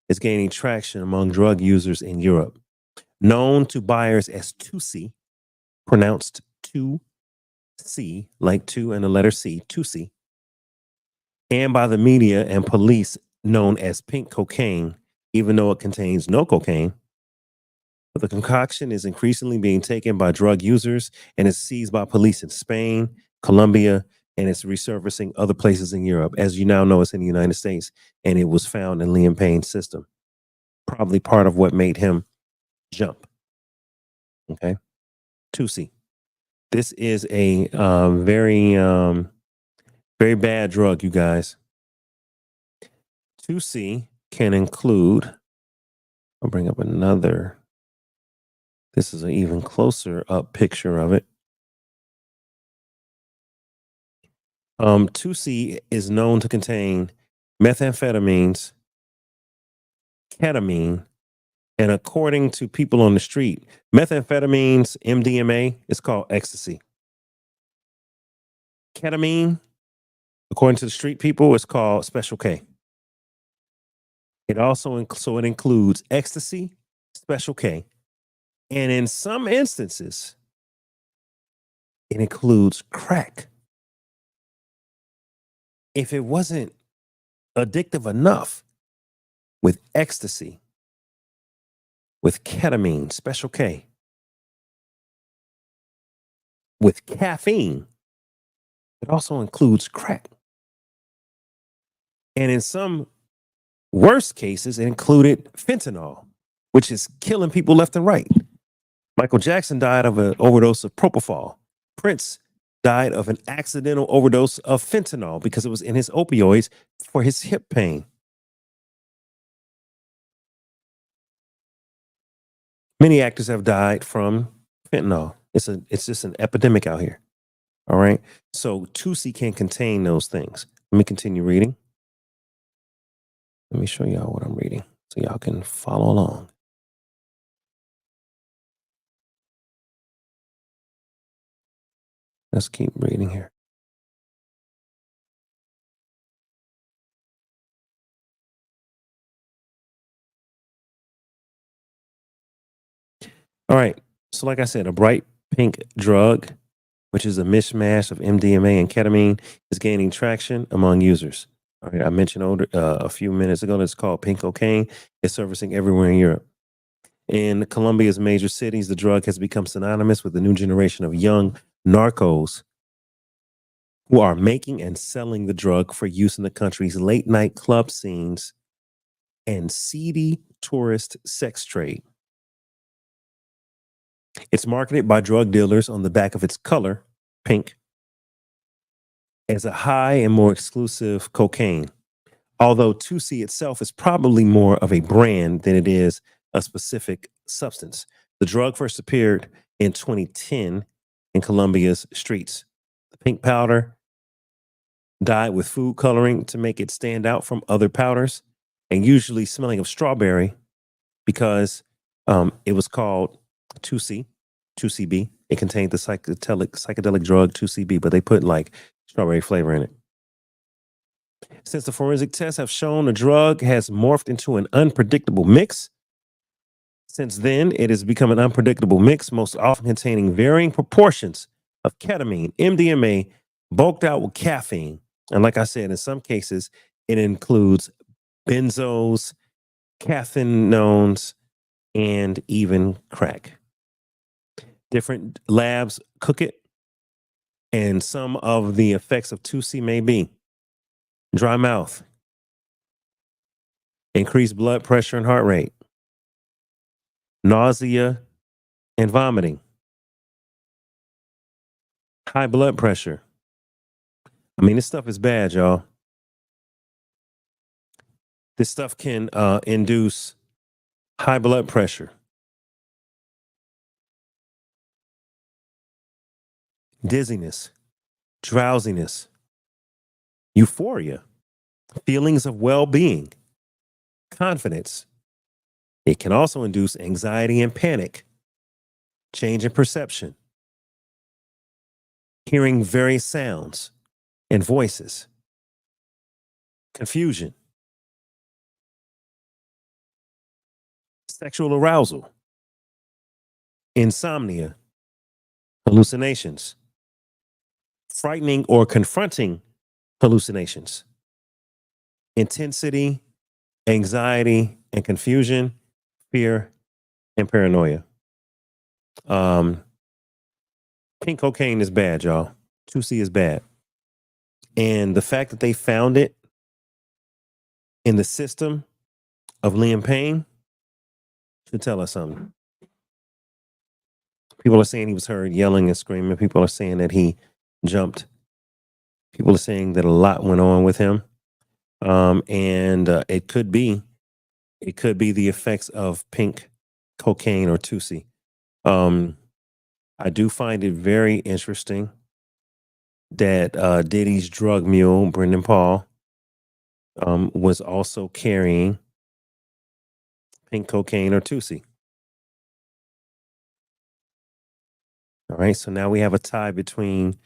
is gaining traction among drug users in Europe. Known to buyers as Tusi, pronounced 2C, like two and the letter C, Tusi, and by the media and police known as pink cocaine, even though it contains no cocaine. But the concoction is increasingly being taken by drug users and is seized by police in Spain, Colombia, and it's resurfacing other places in Europe. As you now know, it's in the United States, and it was found in Liam Payne's system. Probably part of what made him jump. Okay. Tusi. This is a very bad drug, you guys. Tusi can include, I'll bring up another. This is an even closer up picture of it. Tusi is known to contain methamphetamines, ketamine, and according to people on the street, methamphetamines, MDMA, is called ecstasy. Ketamine, according to the street people, is called Special K. It also it includes ecstasy, Special K, and in some instances, it includes crack. If it wasn't addictive enough with ecstasy, with ketamine, Special K, with caffeine, it also includes crack. And in some worst cases, it included fentanyl, which is killing people left and right. Michael Jackson died of an overdose of propofol. Prince died of an accidental overdose of fentanyl because it was in his opioids for his hip pain. Many actors have died from fentanyl. It's just an epidemic out here. All right. So Tusi can contain those things. Let me continue reading. Let me show y'all what I'm reading so y'all can follow along. Let's keep reading here. All right. So like I said, a bright pink drug, which is a mishmash of MDMA and ketamine, is gaining traction among users. All right. I mentioned a few minutes ago that it's called pink cocaine. It's surfacing everywhere in Europe. In Colombia's major cities, the drug has become synonymous with the new generation of young narcos who are making and selling the drug for use in the country's late night club scenes and seedy tourist sex trade. It's marketed by drug dealers on the back of its color, pink, as a high and more exclusive cocaine. Although Tusi itself is probably more of a brand than it is a specific substance. The drug first appeared in 2010 in Colombia's streets. The pink powder dyed with food coloring to make it stand out from other powders, and usually smelling of strawberry because it was called Tusi, 2CB. It contained the psychedelic drug 2CB, but they put like strawberry flavor in it. Since the forensic tests have shown the drug has morphed into an unpredictable mix, since then it has become an unpredictable mix, most often containing varying proportions of ketamine, MDMA, bulked out with caffeine. And like I said, in some cases, it includes benzos, cathinones, and even crack. Different labs cook it, and some of the effects of 2C may be dry mouth, increased blood pressure and heart rate, nausea and vomiting, high blood pressure. I mean, this stuff is bad, y'all. This stuff can induce high blood pressure, dizziness, drowsiness, euphoria, feelings of well-being, confidence. It can also induce anxiety and panic, change in perception, hearing various sounds and voices, confusion, sexual arousal, insomnia, hallucinations, frightening or confronting hallucinations, intensity, anxiety and confusion, fear, and paranoia. Pink cocaine is bad, y'all. 2C is bad. And the fact that they found it in the system of Liam Payne should tell us something. People are saying he was heard yelling and screaming. People are saying that he jumped. People are saying that a lot went on with him. And it could be the effects of pink cocaine or 2C. I do find it very interesting that Diddy's drug mule, Brendan Paul, was also carrying pink cocaine or 2C. All right, so now we have a tie between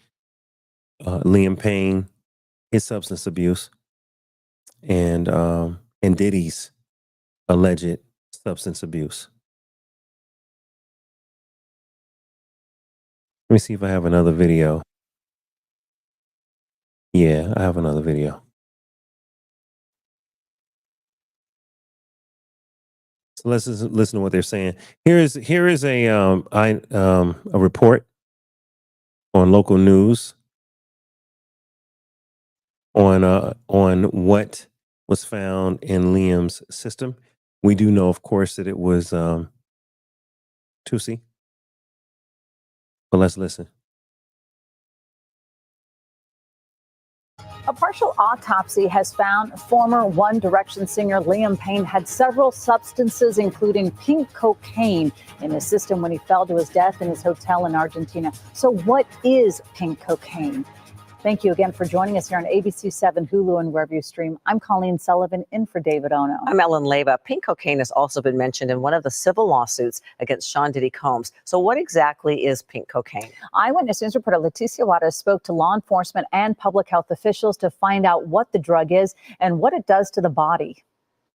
Liam Payne, his substance abuse, and Diddy's alleged substance abuse. Let me see if I have another video. Yeah, I have another video. So let's listen to what they're saying. Here is a report on local news on what was found in Liam's system. We do know, of course, that it was Tusi. But let's listen. A partial autopsy has found former One Direction singer Liam Payne had several substances, including pink cocaine, in his system when he fell to his death in his hotel in Argentina. So what is pink cocaine? Thank you again for joining us here on ABC 7, Hulu, and wherever you stream. I'm Colleen Sullivan, in for David Ono. I'm Ellen Leyva. Pink cocaine has also been mentioned in one of the civil lawsuits against Sean Diddy Combs. So what exactly is pink cocaine? Eyewitness News reporter Leticia Juarez spoke to law enforcement and public health officials to find out what the drug is and what it does to the body.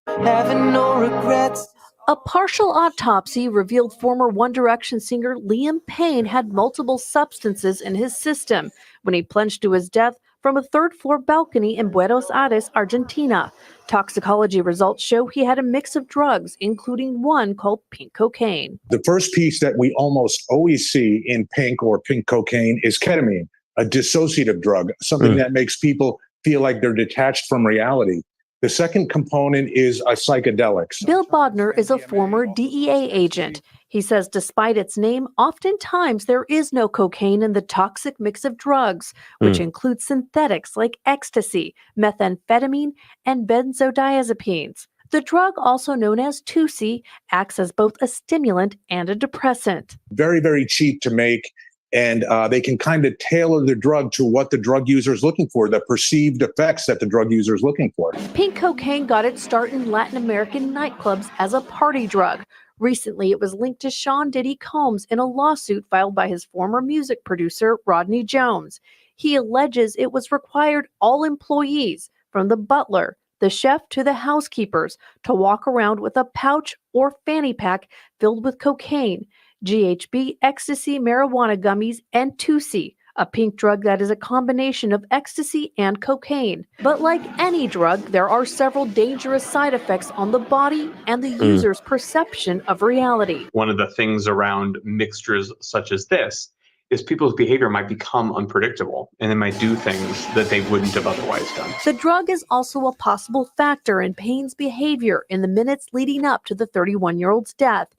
Having no regrets. A partial autopsy revealed former One Direction singer Liam Payne had multiple substances in his system when he plunged to his death from a third-floor balcony in Buenos Aires, Argentina. Toxicology results show he had a mix of drugs, including one called pink cocaine. The first piece that we almost always see in pink or pink cocaine is ketamine, a dissociative drug, something that makes people feel like they're detached from reality. The second component is a psychedelic. Bill Bodner is a former DEA agent. He says despite its name, oftentimes there is no cocaine in the toxic mix of drugs, which includes synthetics like ecstasy, methamphetamine, and benzodiazepines. The drug, also known as Tusi, acts as both a stimulant and a depressant. Very, very cheap to make. And they can kind of tailor the drug to what the drug user is looking for, the perceived effects that the drug user is looking for. Pink cocaine got its start in Latin American nightclubs as a party drug. Recently, it was linked to Sean Diddy Combs in a lawsuit filed by his former music producer, Rodney Jones. He alleges it was required all employees, from the butler, the chef to the housekeepers, to walk around with a pouch or fanny pack filled with cocaine, GHB, ecstasy, marijuana gummies, and Tusi, a pink drug that is a combination of ecstasy and cocaine. But like any drug, there are several dangerous side effects on the body and the user's perception of reality. One of the things around mixtures such as this is people's behavior might become unpredictable and they might do things that they wouldn't have otherwise done. The drug is also a possible factor in Payne's behavior in the minutes leading up to the 31-year-old's death.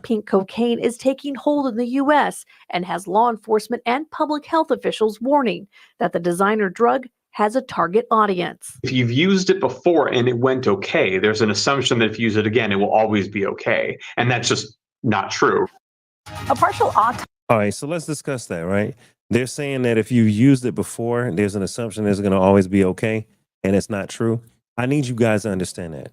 Pink cocaine is taking hold in the U.S. and has law enforcement and public health officials warning that the designer drug has a target audience. If you've used it before and it went okay, there's an assumption that if you use it again, it will always be okay. And that's just not true. A partial autopsy. All right, so let's discuss that, right? They're saying that if you used it before, there's an assumption it's going to always be okay, and it's not true. I need you guys to understand that.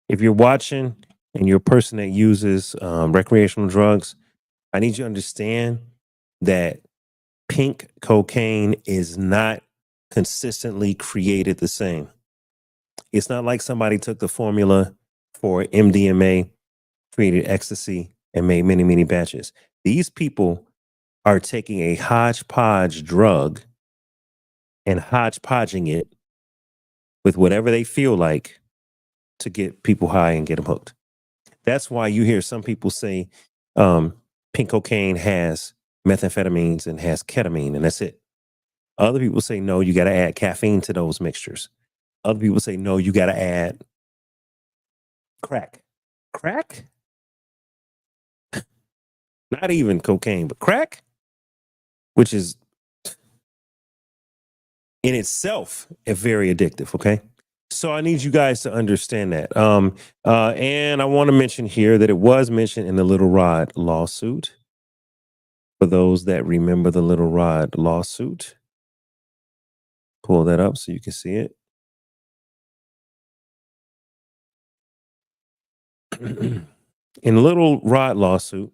If you're watching and you're a person that uses recreational drugs, I need you to understand that pink cocaine is not consistently created the same. It's not like somebody took the formula for MDMA, created ecstasy, and made many, many batches. These people are taking a hodgepodge drug and hodgepodging it with whatever they feel like to get people high and get them hooked. That's why you hear some people say pink cocaine has methamphetamines and has ketamine, and that's it. Other people say, no, you got to add caffeine to those mixtures. Other people say, no, you got to add crack. Crack? Not even cocaine, but crack, which is in itself very addictive, okay? So I need you guys to understand that. And I want to mention here that it was mentioned in the Little Rod lawsuit. For those that remember the Little Rod lawsuit, pull that up so you can see it. In the Little Rod lawsuit,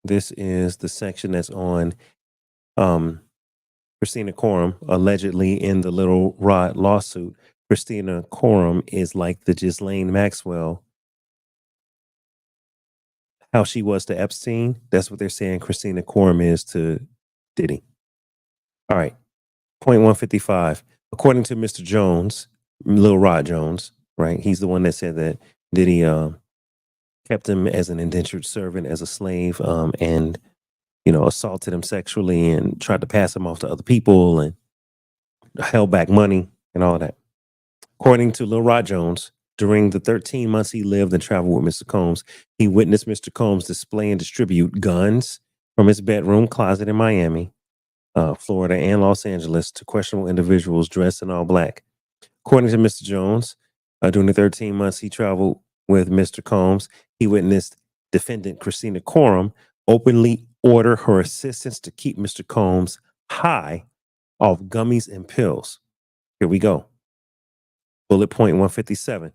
this is the section that's on Christina Coram, allegedly in the Little Rod lawsuit. Christina Coram is like the Ghislaine Maxwell, how she was to Epstein. That's what they're saying Christina Coram is to Diddy. All right. Point 155. According to Mr. Jones, Lil Rod Jones, right? He's the one that said that Diddy kept him as an indentured servant, as a slave, and, you know, assaulted him sexually and tried to pass him off to other people and held back money and all that. According to Lil Rod Jones, during the 13 months he lived and traveled with Mr. Combs, he witnessed Mr. Combs display and distribute guns from his bedroom closet in Miami, Florida, and Los Angeles to questionable individuals dressed in all black. According to Mr. Jones, during the 13 months he traveled with Mr. Combs, he witnessed defendant Christina Coram openly order her assistants to keep Mr. Combs high off gummies and pills. Here we go. Bullet point 157.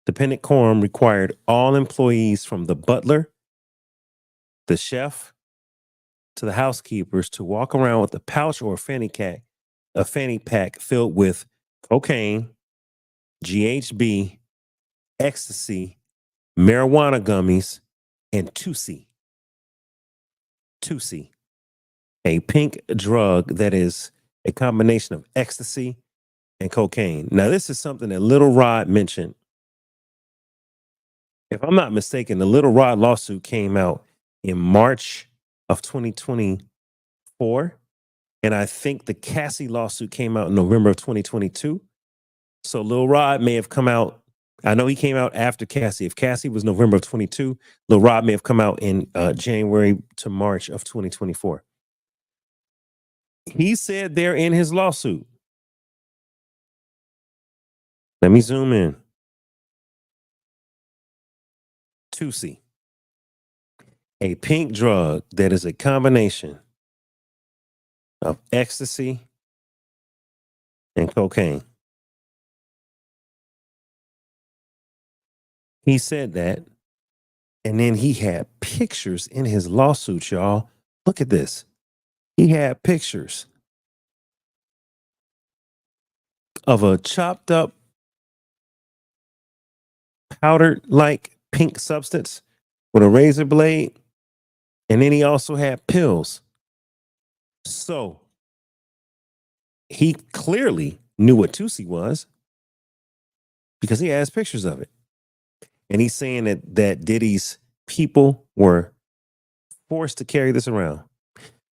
Defendant Coram required all employees from the butler, the chef, to the housekeepers to walk around with a pouch or a fanny pack filled with cocaine, GHB, ecstasy, marijuana gummies, and Tusi. Tusi, a pink drug that is a combination of ecstasy and cocaine. Now, this is something that Little Rod mentioned. If I'm not mistaken, the Little Rod lawsuit came out in March of 2024. And I think the Cassie lawsuit came out in November of 2022. So Lil Rod may have come out. I know he came out after Cassie. If Cassie was November of 22, Lil Rod may have come out in January to March of 2024. He said there in his lawsuit. Let me zoom in. Tusi, a pink drug that is a combination of ecstasy and cocaine. He said that, and then he had pictures in his lawsuit, y'all. Look at this. He had pictures of a chopped up powdered-like pink substance with a razor blade, and then he also had pills. So he clearly knew what Tusi was because he has pictures of it. And he's saying that Diddy's people were forced to carry this around.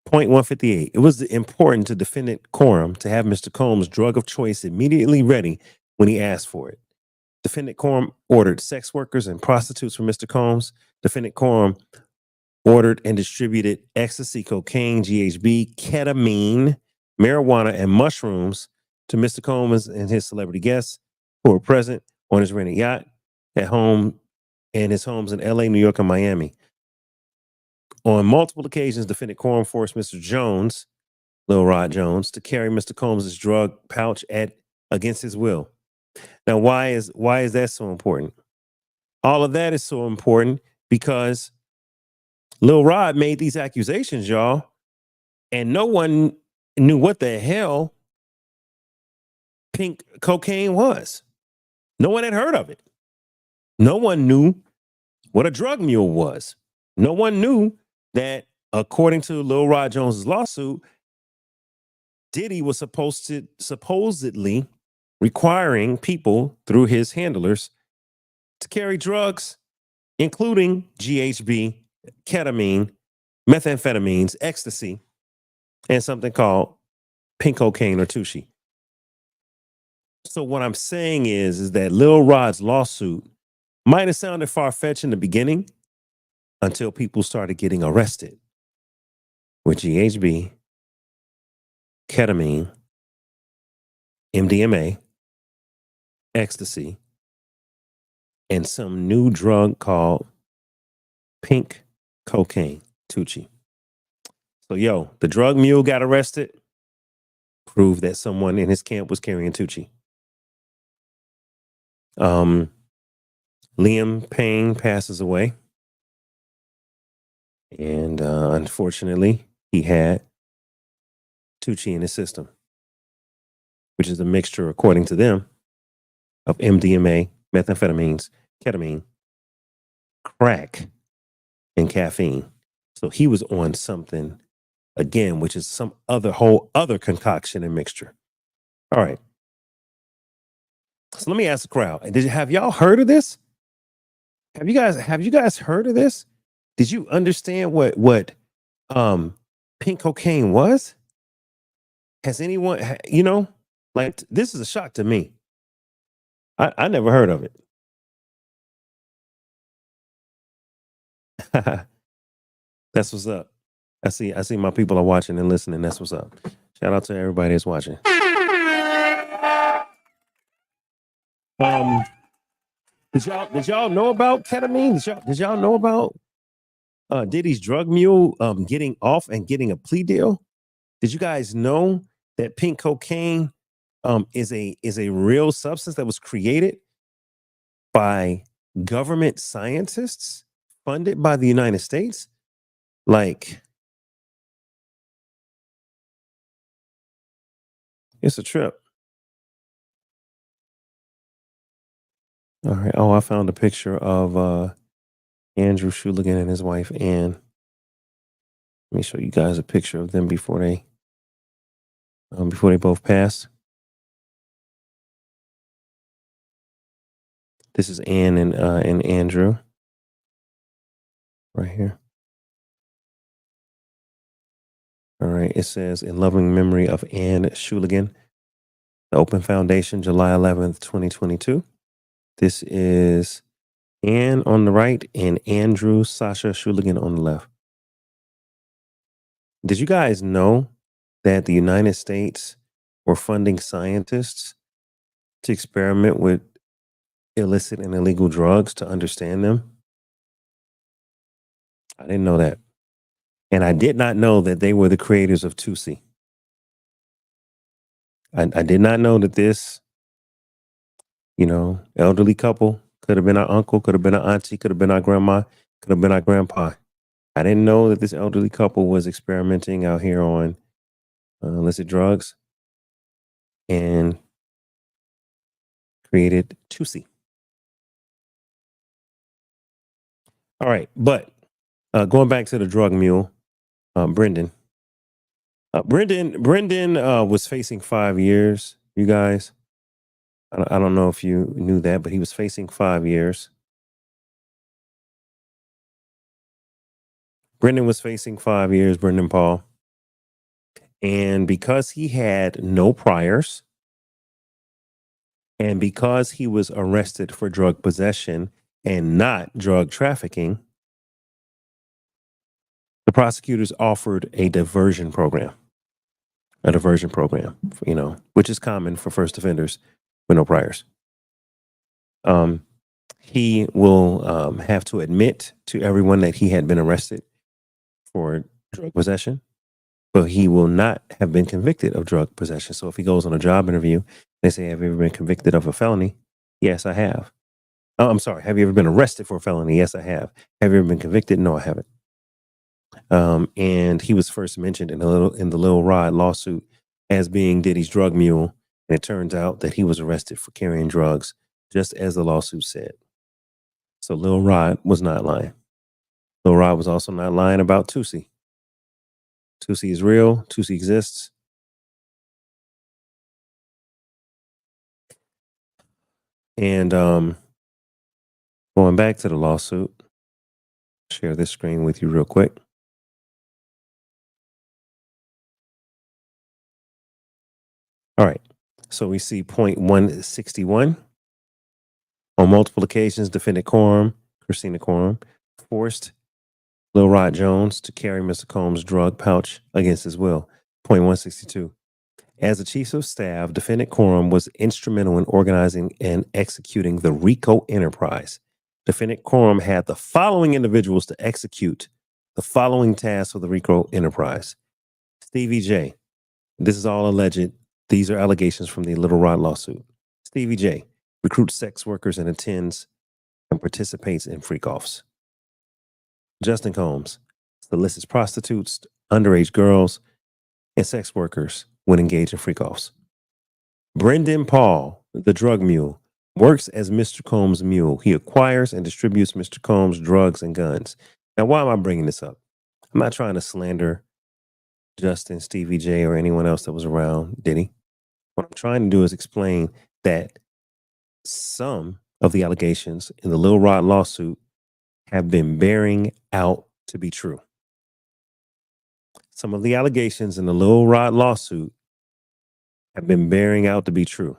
Point 158. It was important to defendant Coram to have Mr. Combs' drug of choice immediately ready when he asked for it. Defendant Coram ordered sex workers and prostitutes for Mr. Combs. Defendant Coram ordered and distributed ecstasy, cocaine, GHB, ketamine, marijuana, and mushrooms to Mr. Combs and his celebrity guests who were present on his rented yacht, at home, and his homes in LA, New York, and Miami. On multiple occasions, defendant Coram forced Mr. Jones, Lil Rod Jones, to carry Mr. Combs' drug pouch against his will. Now, why is that so important? All of that is so important because Lil Rod made these accusations, y'all, and no one knew what the hell pink cocaine was. No one had heard of it. No one knew what a drug mule was. No one knew that, according to Lil Rod Jones's lawsuit, Diddy was supposedly requiring people through his handlers to carry drugs, including GHB, ketamine, methamphetamines, ecstasy, and something called pink cocaine or Tusi. So what I'm saying is that Lil Rod's lawsuit might have sounded far-fetched in the beginning until people started getting arrested with GHB, ketamine, MDMA, ecstasy, and some new drug called pink cocaine, Tusi. So, the drug mule got arrested, proved that someone in his camp was carrying Tusi. Liam Payne passes away. And unfortunately, he had Tusi in his system, which is a mixture, according to them, of MDMA, methamphetamines, ketamine, crack, and caffeine. So he was on something, again, which is some whole other concoction and mixture. All right. So let me ask the crowd. Have y'all heard of this? Have you guys heard of this? Did you understand what pink cocaine was? Has anyone, like, this is a shock to me. I never heard of it. That's what's up. I see my people are watching and listening. That's what's up. Shout out to everybody that's watching. Did y'all know about ketamine? Did y'all know about Diddy's drug mule getting off and getting a plea deal? Did you guys know that pink cocaine is a real substance that was created by government scientists funded by the United States? Like, it's a trip. All right. Oh, I found a picture of Andrew Schuligan and his wife Ann. Let me show you guys a picture of them before they both passed. This is Ann and Andrew right here. All right. It says, in loving memory of Ann Schuligan, the Open Foundation, July 11th, 2022. This is Ann on the right and Andrew Sasha Schuligan on the left. Did you guys know that the United States were funding scientists to experiment with illicit and illegal drugs to understand them? I didn't know that. And I did not know that they were the creators of Tusi. I did not know that this, elderly couple could have been our uncle, could have been our auntie, could have been our grandma, could have been our grandpa. I didn't know that this elderly couple was experimenting out here on illicit drugs and created Tusi. All right, but going back to the drug mule, Brendan. Brendan was facing 5 years. You guys, I don't know if you knew that, but he was facing 5 years. Brendan was facing 5 years. Brendan Paul, and because he had no priors, and because he was arrested for drug possession and not drug trafficking, the prosecutors offered a diversion program. Which is common for first offenders with no priors. He will have to admit to everyone that he had been arrested for drug possession, but he will not have been convicted of drug possession. So if he goes on a job interview, they say, "Have you ever been convicted of a felony?" "Yes, I have." "Oh, I'm sorry. Have you ever been arrested for a felony?" "Yes, I have." "Have you ever been convicted?" "No, I haven't." And he was first mentioned in the Lil Rod lawsuit as being Diddy's drug mule. And it turns out that he was arrested for carrying drugs, just as the lawsuit said. So Lil Rod was not lying. Lil Rod was also not lying about Tusi. Tusi is real. Tusi exists. And going back to the lawsuit, share this screen with you real quick. All right. So we see point 161. On multiple occasions, defendant Christina Coram, forced Lil Rod Jones to carry Mr. Combs' drug pouch against his will. Point 162. As the chief of staff, defendant Coram was instrumental in organizing and executing the RICO enterprise. Defendant Coram had the following individuals to execute the following tasks for the RICO enterprise. Stevie J. This is all alleged. These are allegations from the Little Rod lawsuit. Stevie J. recruits sex workers and attends and participates in freak-offs. Justin Combs solicits prostitutes, underage girls, and sex workers when engaged in freak-offs. Brendan Paul, the drug mule, works as Mr. Combs' mule. He acquires and distributes Mr. Combs' drugs and guns. Now, why am I bringing this up? I'm not trying to slander Justin, Stevie J, or anyone else that was around Diddy. What I'm trying to do is explain that some of the allegations in the Lil Rod lawsuit have been bearing out to be true. Some of the allegations in the Lil Rod lawsuit have been bearing out to be true.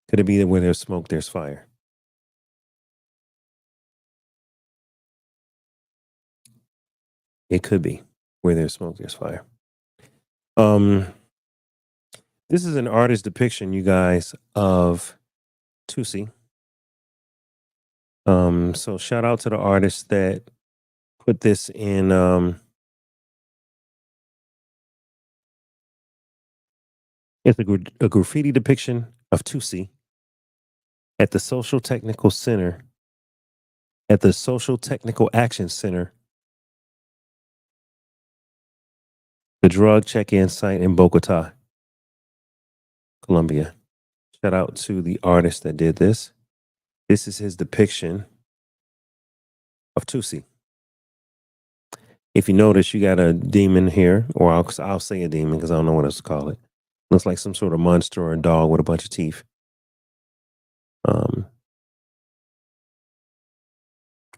Could it be that where there's smoke, there's fire? It could be. Where there's smoke, there's fire. Um, this is an artist depiction, you guys, of Tusi. So shout out to the artist that put this in. It's a graffiti depiction of Tusi at the Social Technical Center, at the Social Technical Action Center, the drug check-in site in Bogota, Colombia. Shout out to the artist that did this. This is his depiction of Tusi. If you notice, you got a demon here, or I'll say a demon because I don't know what else to call it. Looks like some sort of monster or a dog with a bunch of teeth.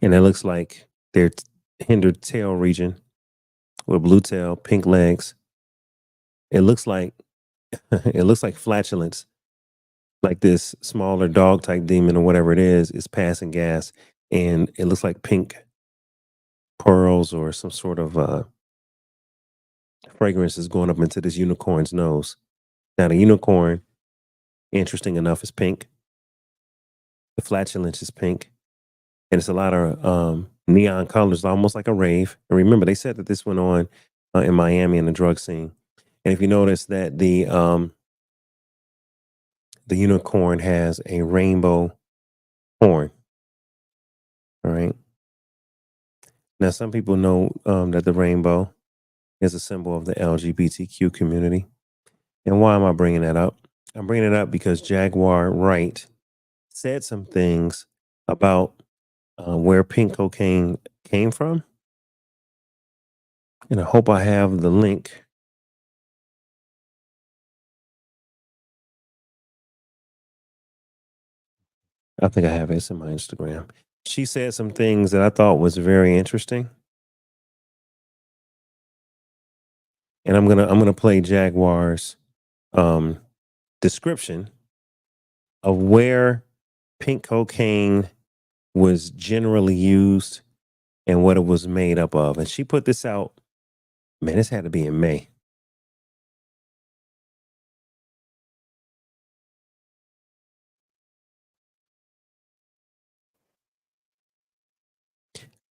And it looks like their hindered tail region with blue tail, pink legs. It looks like flatulence, like this smaller dog type demon or whatever it is passing gas, and it looks like pink pearls or some sort of fragrance is going up into this unicorn's nose. Now the unicorn, interesting enough, is pink. The flatulence is pink, and it's a lot of neon colors, almost like a rave. And remember, they said that this went on in Miami in the drug scene. And if you notice that the unicorn has a rainbow horn. All right. Now, some people know that the rainbow is a symbol of the LGBTQ community. And why am I bringing that up? I'm bringing it up because Jaguar Wright said some things about where pink cocaine came from. And I hope I have the link. I think I have it. It's in my Instagram. She said some things that I thought was very interesting. And I'm gonna play Jaguar's description of where pink cocaine was generally used and what it was made up of. And she put this out, man, this had to be in May.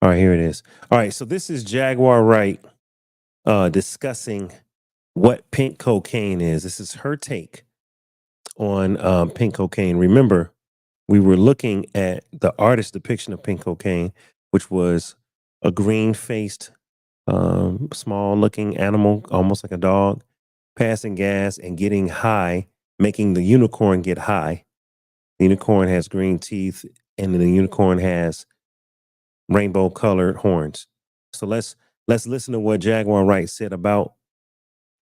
All right, here it is. All right, so this is Jaguar Wright discussing what pink cocaine is. This is her take on pink cocaine. Remember, we were looking at the artist's depiction of pink cocaine, which was a green-faced, small-looking animal, almost like a dog, passing gas and getting high, making the unicorn get high. The unicorn has green teeth, and the unicorn has rainbow-colored horns. So let's listen to what Jaguar Wright said about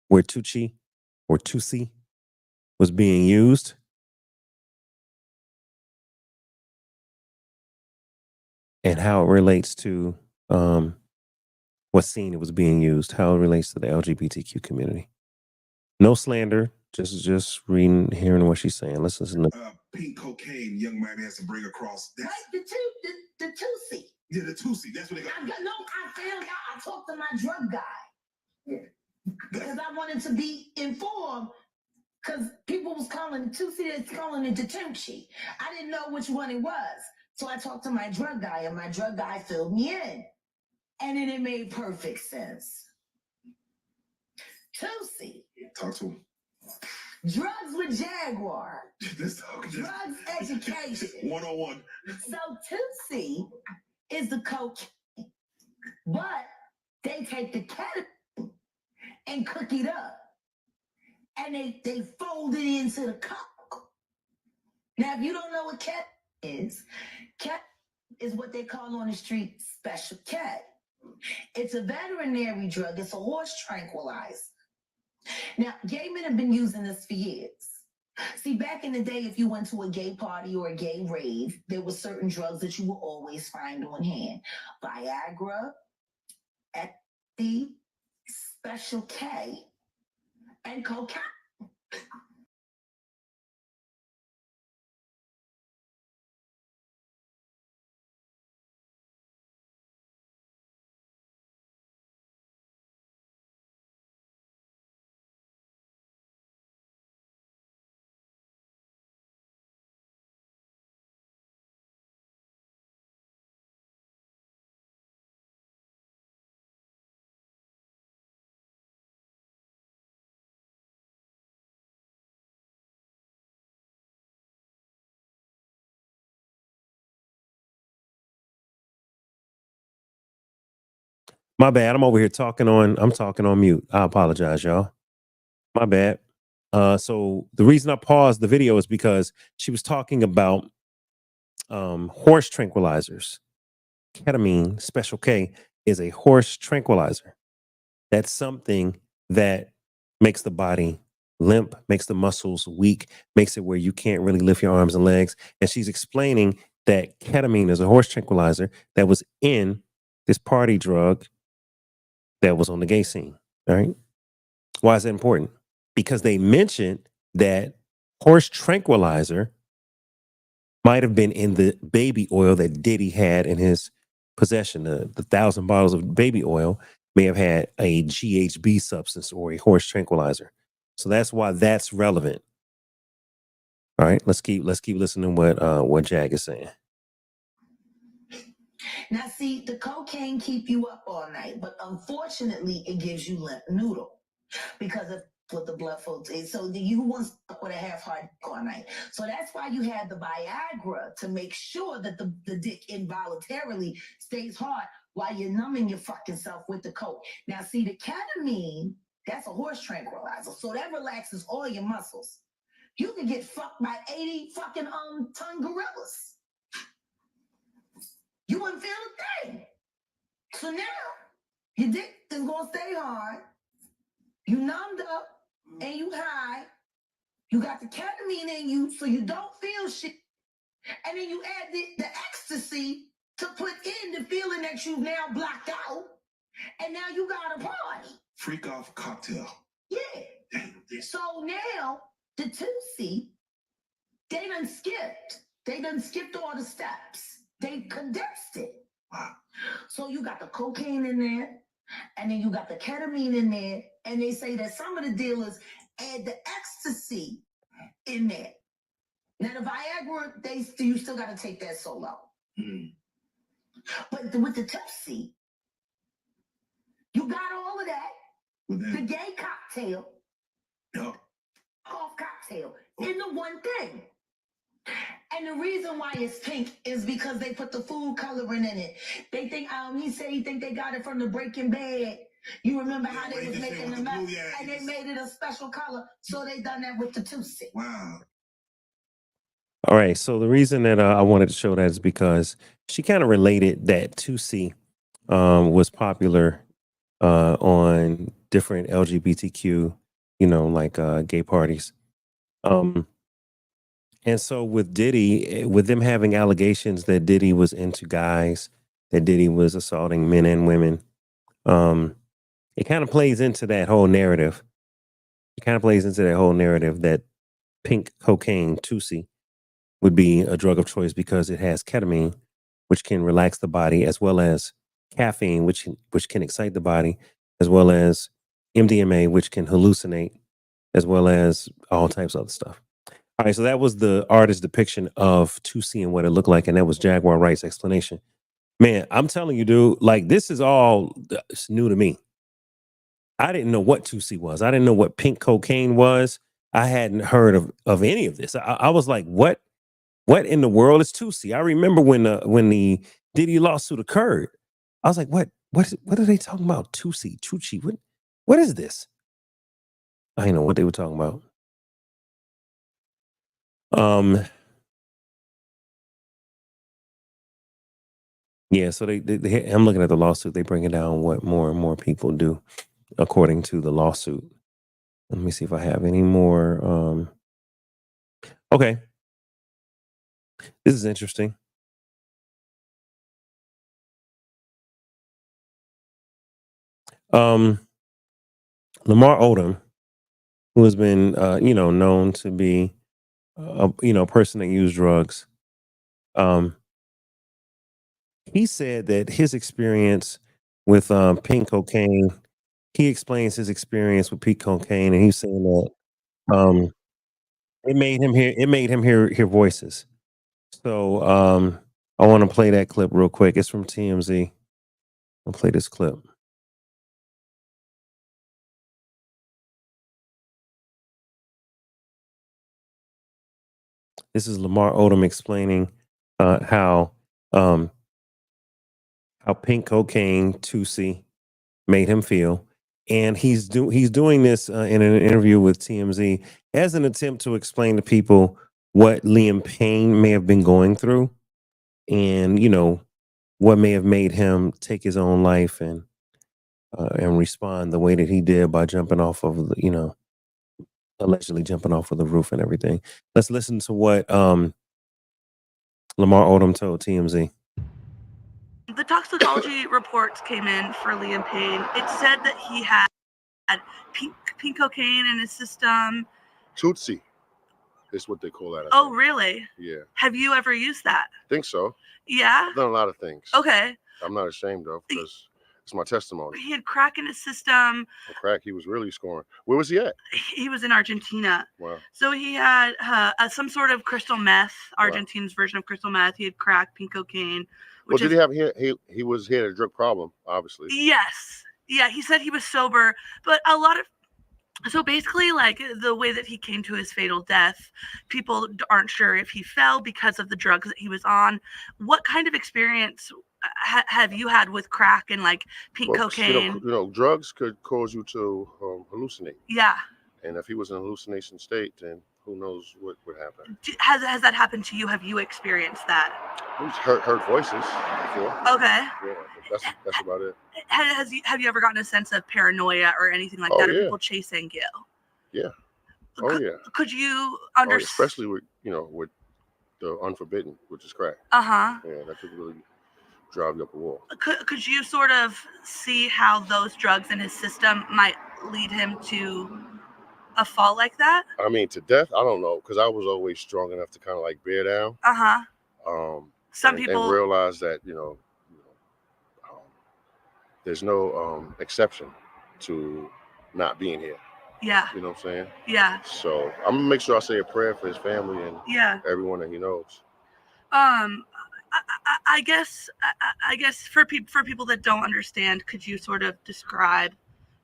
where Tusi was being used. And how it relates to what scene it was being used, how it relates to the LGBTQ community. No slander, just reading, hearing what she's saying. Let's listen to pink cocaine young man has to bring across. That's the Tusi. Yeah, the Tusi. That's what they got. I found out. I talked to my drug guy. Yeah. Because I wanted to be informed. Because people was calling Tusi, it's calling it the Tusi. I didn't know which one it was. So I talked to my drug guy, and my drug guy filled me in. And then it made perfect sense. Tusi. Talk to him. Drugs with Jaguar. Drugs education. 101. So Tusi is the cocaine. But they take the ketamine and cook it up. And they fold it into the cup. Now, if you don't know what ketamine is what they call on the street special K. It's a veterinary drug. It's a horse tranquilizer. Now, gay men have been using this for years. See, back in the day, if you went to a gay party or a gay rave, there were certain drugs that you will always find on hand. Viagra, ecstasy, special K, and cocaine. My bad. I'm over here I'm talking on mute. I apologize, y'all. My bad. So the reason I paused the video is because she was talking about horse tranquilizers. Ketamine, Special K, is a horse tranquilizer. That's something that makes the body limp, makes the muscles weak, makes it where you can't really lift your arms and legs. And she's explaining that ketamine is a horse tranquilizer that was in this party drug that was on the gay scene. All right. Why is that important? Because they mentioned that horse tranquilizer might have been in the baby oil that Diddy had in his possession. The 1,000 bottles of baby oil may have had a GHB substance or a horse tranquilizer. So that's why that's relevant. All right, let's keep listening to what Jag is saying. Now, see, the cocaine keep you up all night, but unfortunately, it gives you limp noodle because of what the blood flow is. So you want stuck with a half-heart all night. So that's why you have the Viagra to make sure that the dick involuntarily stays hard while you're numbing your fucking self with the coke. Now, see, the ketamine, that's a horse tranquilizer. So that relaxes all your muscles. You can get fucked by 80 fucking ton gorillas. You wouldn't feel a thing. So now your dick is gonna stay hard. You numbed up and you high. You got the ketamine in you, so you don't feel shit. And then you add the ecstasy to put in the feeling that you've now blocked out. And now you got a party. Freak off cocktail. Yeah. So now the Tusi, they done skipped. They done skipped all the steps. They condensed it. Wow. So you got the cocaine in there, and then you got the ketamine in there, and they say that some of the dealers add the ecstasy in there. Now the Viagra, you still got to take that solo. Mm. But with the Tusi, you got all of that. The gay cocktail, off cocktail, in the one thing. And the reason why it's pink is because they put the food coloring in it. They think, he think they got it from the Breaking Bad. You remember how they was making the meth, and they made it a special color, so they done that with the Tusi. Wow. All right. So the reason that I wanted to show that is because she kind of related that Tusi was popular on different LGBTQ, like gay parties. And so with Diddy, with them having allegations that Diddy was into guys, that Diddy was assaulting men and women, it kind of plays into that whole narrative. It kind of plays into that whole narrative that pink cocaine, Tusi, would be a drug of choice because it has ketamine, which can relax the body, as well as caffeine, which can excite the body, as well as MDMA, which can hallucinate, as well as all types of other stuff. All right, so that was the artist's depiction of Tusi and what it looked like, and that was Jaguar Wright's explanation. Man, I'm telling you, dude, like this is all it's new to me. I didn't know what Tusi was. I didn't know what pink cocaine was. I hadn't heard of any of this. I was like, what in the world is Tusi? I remember when the Diddy lawsuit occurred. I was like, what are they talking about? Tucci, what is this? I didn't know what they were talking about. Yeah, so they I'm looking at the lawsuit. They bring it down what more and more people do according to the lawsuit. Let me see if I have any more. Okay, this is interesting. Lamar Odom, who has been known to be a person that used drugs. He said that his experience with pink cocaine. He explains his experience with pink cocaine, and he's saying that it made him hear voices. So I want to play that clip real quick. It's from TMZ. I'll play this clip. This is Lamar Odom explaining how pink cocaine, Tusi, made him feel. And he's doing this in an interview with TMZ as an attempt to explain to people what Liam Payne may have been going through, and what may have made him take his own life and respond the way that he did by jumping off of allegedly jumping off of the roof and everything. Let's listen to what Lamar Odom told TMZ. The toxicology reports came in for Liam Payne. It said that he had pink cocaine in his system. Tusi is what they call that. I Oh, think. really? Yeah. Have you ever used that? Think so. Yeah? I've done a lot of things. Okay. I'm not ashamed of because it's my testimony. He had crack in his system. On crack, he was really scoring. Where was he at? He was in Argentina. Wow. So he had some sort of crystal meth, Argentina's version of crystal meth. He had crack, pink cocaine. Well, did he have he was he had a drug problem, obviously. Yes. Yeah, he said he was sober, but so basically, like, the way that he came to his fatal death, people aren't sure if he fell because of the drugs that he was on. What kind of experience have you had with crack and like pink cocaine? Drugs could cause you to hallucinate. Yeah. And if he was in a hallucination state, then who knows what would happen. Has that happened to you? Have you experienced that? I've heard voices before. Okay. Yeah, that's about it. Have you ever gotten a sense of paranoia or anything like that? Or people chasing you? Yeah. Oh, yeah. Could you understand? Especially with the unforbidden, which is crack. Uh-huh. Yeah, that could really drive you up a wall. Could you sort of see how those drugs in his system might lead him to a fall like that? I mean, to death, I don't know, because I was always strong enough to kind of like bear down. Uh-huh. Some people and realize that there's no exception to not being here. Yeah. You know what I'm saying? Yeah. So I'm gonna make sure I say a prayer for his family and everyone that he knows. I guess for people that don't understand, could you sort of describe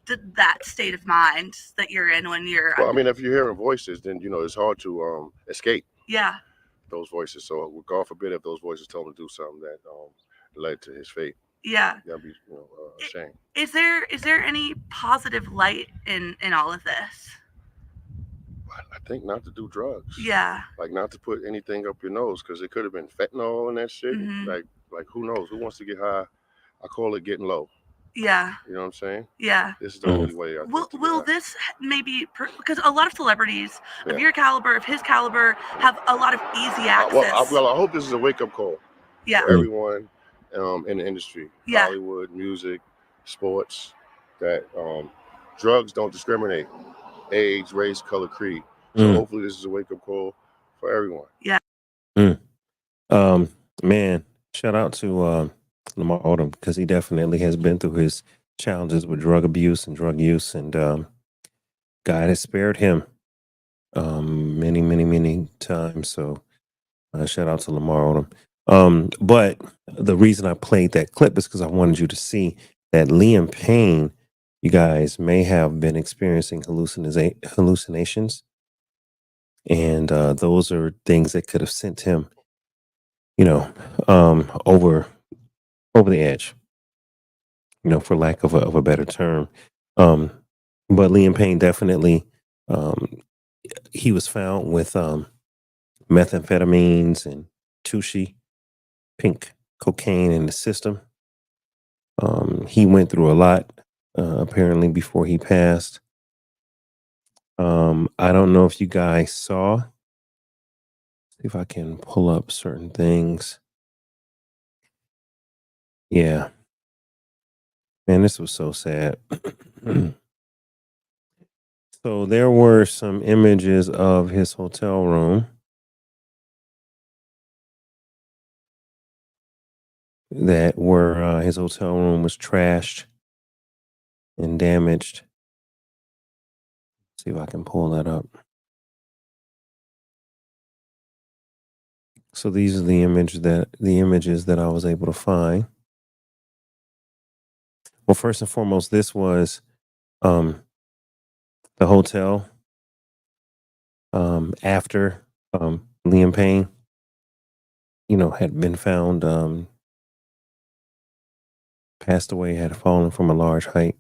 that state of mind that you're in when you're? Well, I mean, if you're hearing voices, then it's hard to escape. Yeah. Those voices. So God forbid if those voices told him to do something that led to his fate. Yeah. That'd be a shame. Is there any positive light in all of this? I think not to do drugs. Yeah. Like not to put anything up your nose, because it could have been fentanyl and that shit. Mm-hmm. Like who knows? Who wants to get high? I call it getting low. Yeah. You know what I'm saying? Yeah. This is the only way. Will this maybe because a lot of celebrities of your caliber, of his caliber, have a lot of easy access. I hope this is a wake up call. Yeah. For everyone in the industry, yeah. Hollywood, music, sports, that drugs don't discriminate, age, race, color, creed. So hopefully this is a wake up call for everyone. Yeah. Man, shout out to Lamar Odom, because he definitely has been through his challenges with drug abuse and drug use, and God has spared him many times. So shout out to Lamar Odom. But the reason I played that clip is because I wanted you to see that Liam Payne, you guys, may have been experiencing hallucinations, and those are things that could have sent him, over the edge, for lack of a better term. But Liam Payne definitely, he was found with methamphetamines and Tusi, pink cocaine in the system. He went through a lot, apparently, before he passed. I don't know if you guys saw. See if I can pull up certain things. Yeah. Man, this was so sad. So there were some images of his hotel room that were his hotel room was trashed and damaged. See if I can pull that up. So these are the images that I was able to find. Well, first and foremost, this was the hotel after Liam Payne, had been found passed away, had fallen from a large height.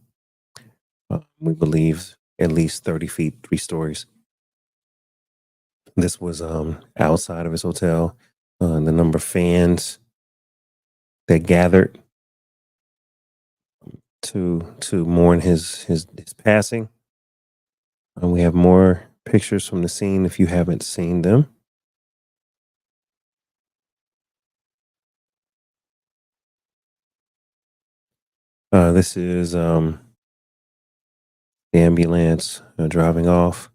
We believe at least 30 feet, 3 stories. This was outside of his hotel. The number of fans that gathered to mourn his passing. We have more pictures from the scene if you haven't seen them. This is the ambulance driving off.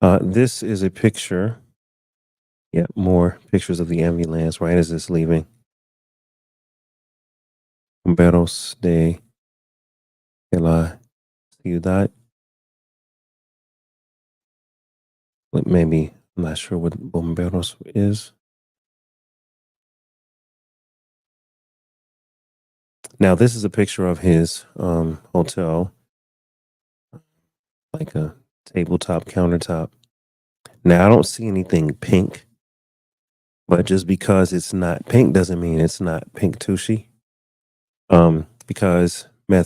This is a picture. Yeah, more pictures of the ambulance right as it's leaving. Bomberos de la Ciudad. Maybe, I'm not sure what Bomberos is. Now, this is a picture of his hotel, like a tabletop countertop. Now, I don't see anything pink, but just because it's not pink doesn't mean it's not pink Tusi. Because pink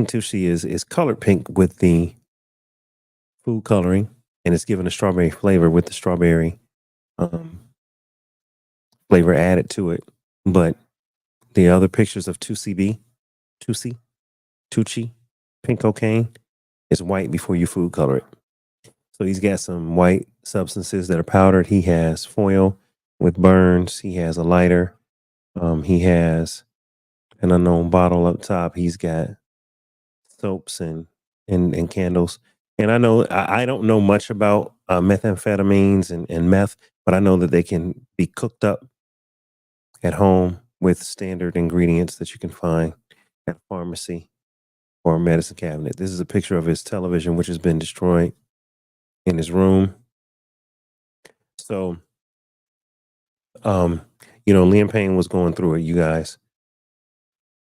Tusi is colored pink with the food coloring, and it's given a strawberry flavor with the strawberry flavor added to it. But the other pictures of Tusi, pink cocaine, is white before you food color it. So he's got some white substances that are powdered. He has foil with burns. He has a lighter. He has an unknown bottle up top. He's got soaps and candles. And I know I don't know much about methamphetamines and meth, but I know that they can be cooked up at home with standard ingredients that you can find at a pharmacy or a medicine cabinet. This is a picture of his television, which has been destroyed in his room. So, Liam Payne was going through it, you guys.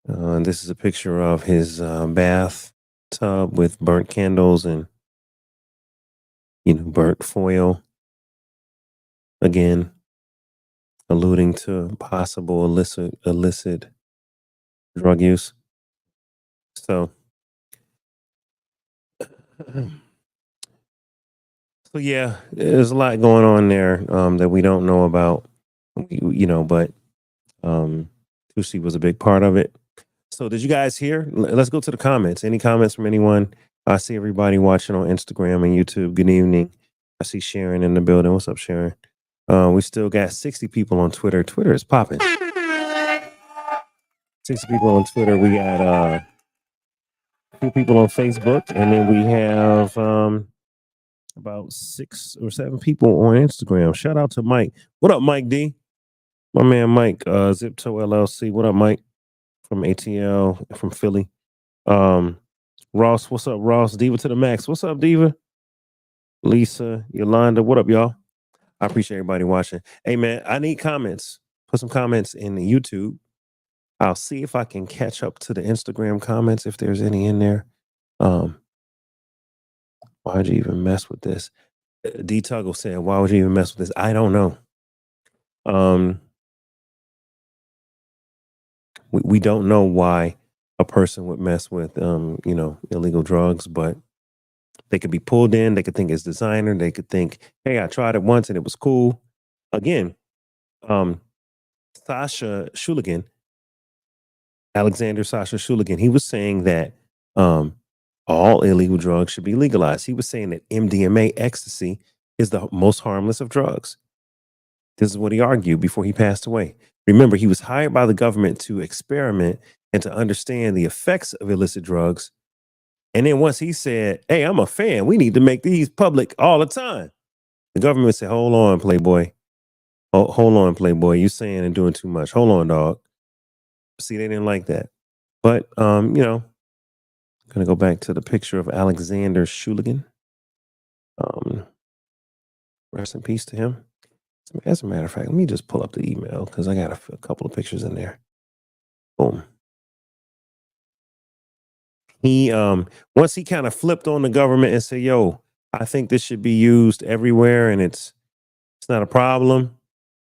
And this is a picture of his bath tub with burnt candles and, burnt foil. Again, alluding to possible illicit drug use. So, yeah, there's a lot going on there that we don't know about, but Tusi was a big part of it. So did you guys hear? Let's go to the comments. Any comments from anyone? I see everybody watching on Instagram and YouTube. Good evening. I see Sharon in the building. What's up, Sharon? We still got 60 people on Twitter. Twitter is popping. 60 people on Twitter. We got a few people on Facebook, and then we have about 6 or 7 people on Instagram. Shout out to Mike. What up, Mike D? My man Mike, Zipto LLC. What up, Mike? From ATL, from Philly. Ross, what's up, Ross? Diva to the max. What's up, Diva? Lisa, Yolanda, what up, y'all? I appreciate everybody watching. Hey, man, I need comments. Put some comments in the YouTube. I'll see if I can catch up to the Instagram comments if there's any in there. Why'd you even mess with this? D Tuggle said, why would you even mess with this? I don't know. We don't know why a person would mess with, illegal drugs, but they could be pulled in. They could think it's designer. They could think, hey, I tried it once and it was cool. Again, Sasha Shuligan, Alexander Sasha Shuligan, he was saying that all illegal drugs should be legalized. He was saying that MDMA, ecstasy, is the most harmless of drugs. This is what he argued before he passed away. Remember, he was hired by the government to experiment and to understand the effects of illicit drugs. And then once he said, hey, I'm a fan, we need to make these public all the time, the government said, hold on, Playboy. Hold on, Playboy. You saying and doing too much. Hold on, dog. See, they didn't like that. But, I'm going to go back to the picture of Alexander Shuligan. Rest in peace to him. As a matter of fact, let me just pull up the email because I got a couple of pictures in there. Boom. He once he kind of flipped on the government and said, yo, I think this should be used everywhere and it's not a problem.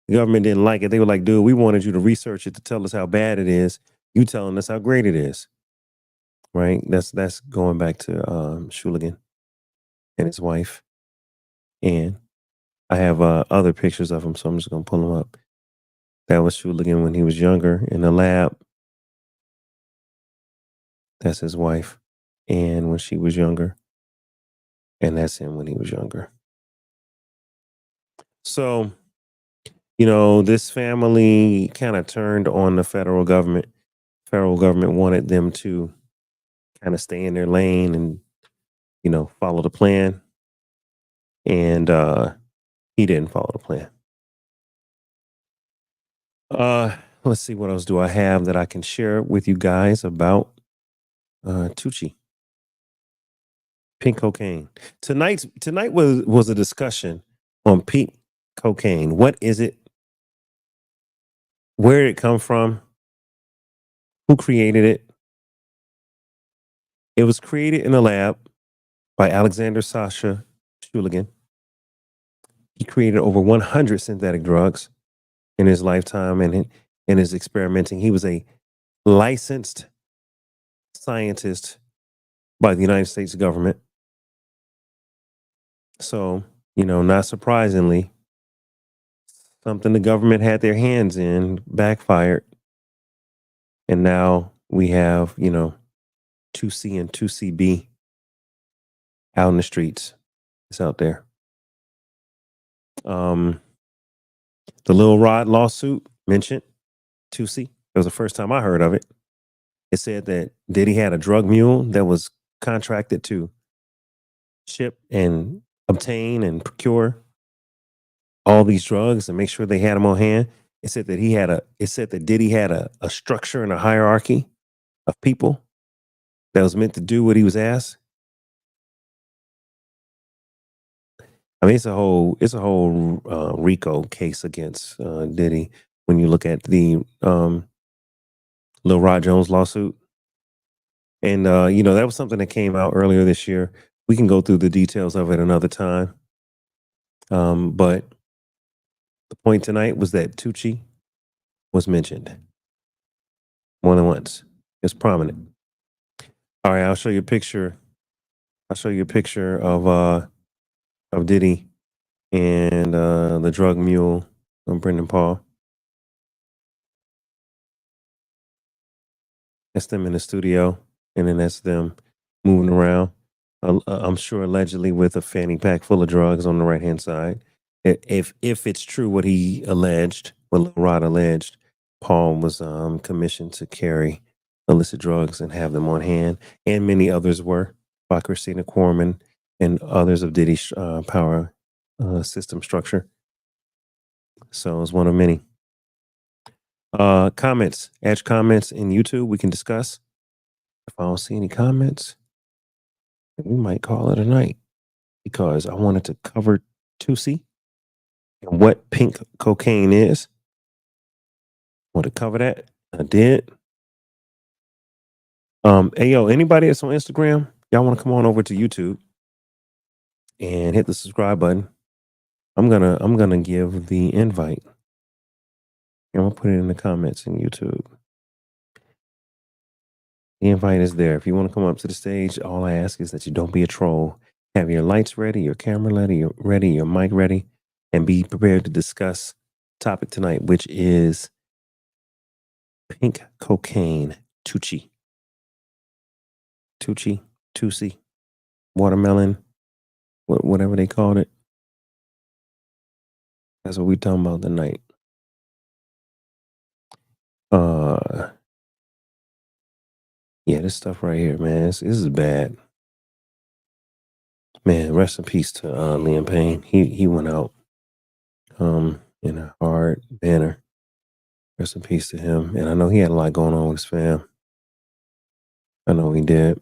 The government didn't like it. They were like, dude, we wanted you to research it to tell us how bad it is. You telling us how great it is. Right? That's going back to Shuligan and his wife. And I have other pictures of him, so I'm just gonna pull them up. That was Shuligan when he was younger in the lab. That's his wife. And when she was younger. And that's him when he was younger. So, this family kind of turned on the federal government. Federal government wanted them to kind of stay in their lane and, follow the plan. And he didn't follow the plan. Let's see, what else do I have that I can share with you guys about Tucci. Pink cocaine. Tonight was a discussion on pink cocaine. What is it? Where did it come from? Who created it? It was created in a lab by Alexander Sasha Shuligan. He created over 100 synthetic drugs in his lifetime and in his experimenting. He was a licensed scientist by the United States government. So, not surprisingly, something the government had their hands in backfired. And now we have, Tusi and Tusi out in the streets. It's out there. The Lil Rod lawsuit mentioned Tusi. It was the first time I heard of it. It said that Diddy had a drug mule that was contracted to ship and obtain and procure all these drugs and make sure they had them on hand. It said that Diddy had a structure and a hierarchy of people that was meant to do what he was asked. I mean, it's a whole RICO case against Diddy when you look at the Lil Rod Jones lawsuit. And, that was something that came out earlier this year. We can go through the details of it another time. But the point tonight was that Tucci was mentioned more than once. It's prominent. All right, I'll show you a picture. I'll show you a picture of Diddy and the drug mule of Brendan Paul. That's them in the studio, and then that's them moving around. I'm sure allegedly with a fanny pack full of drugs on the right hand side. If it's true what he alleged, what Lil Rod alleged, Paul was commissioned to carry illicit drugs and have them on hand, and many others were by Christina Corman and others of Diddy's power system structure. So it was one of many. Comments, add comments in YouTube. We can discuss. If I don't see any comments, we might call it a night because I wanted to cover Tusi and what pink cocaine is. Want to cover that? I did. Hey yo, anybody that's on Instagram, y'all want to come on over to YouTube and hit the subscribe button. I'm gonna give the invite. I'm gonna put it in the comments in YouTube. The invite is there. If you want to come up to the stage, all I ask is that you don't be a troll. Have your lights ready, your camera ready, your mic ready, and be prepared to discuss topic tonight, which is pink cocaine, Tucci, Tusi, watermelon, whatever they called it. That's what we talking about tonight. Yeah, this stuff right here, man. This is bad. Man, rest in peace to Liam Payne. He went out in a hard manner. Rest in peace to him. And I know he had a lot going on with his fam. I know he did.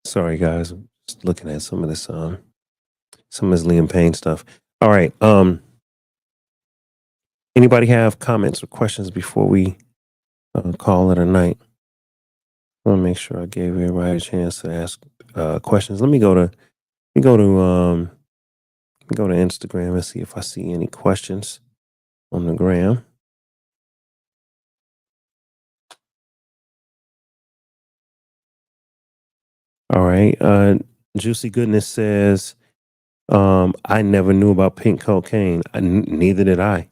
Sorry, guys. Just looking at some of this Liam Payne stuff. All right. Anybody have comments or questions before we call it a night? I want to make sure I gave everybody a chance to ask questions. Let me go to Instagram and see if I see any questions on the gram. All right. Juicy Goodness says, I never knew about pink cocaine. Neither did I.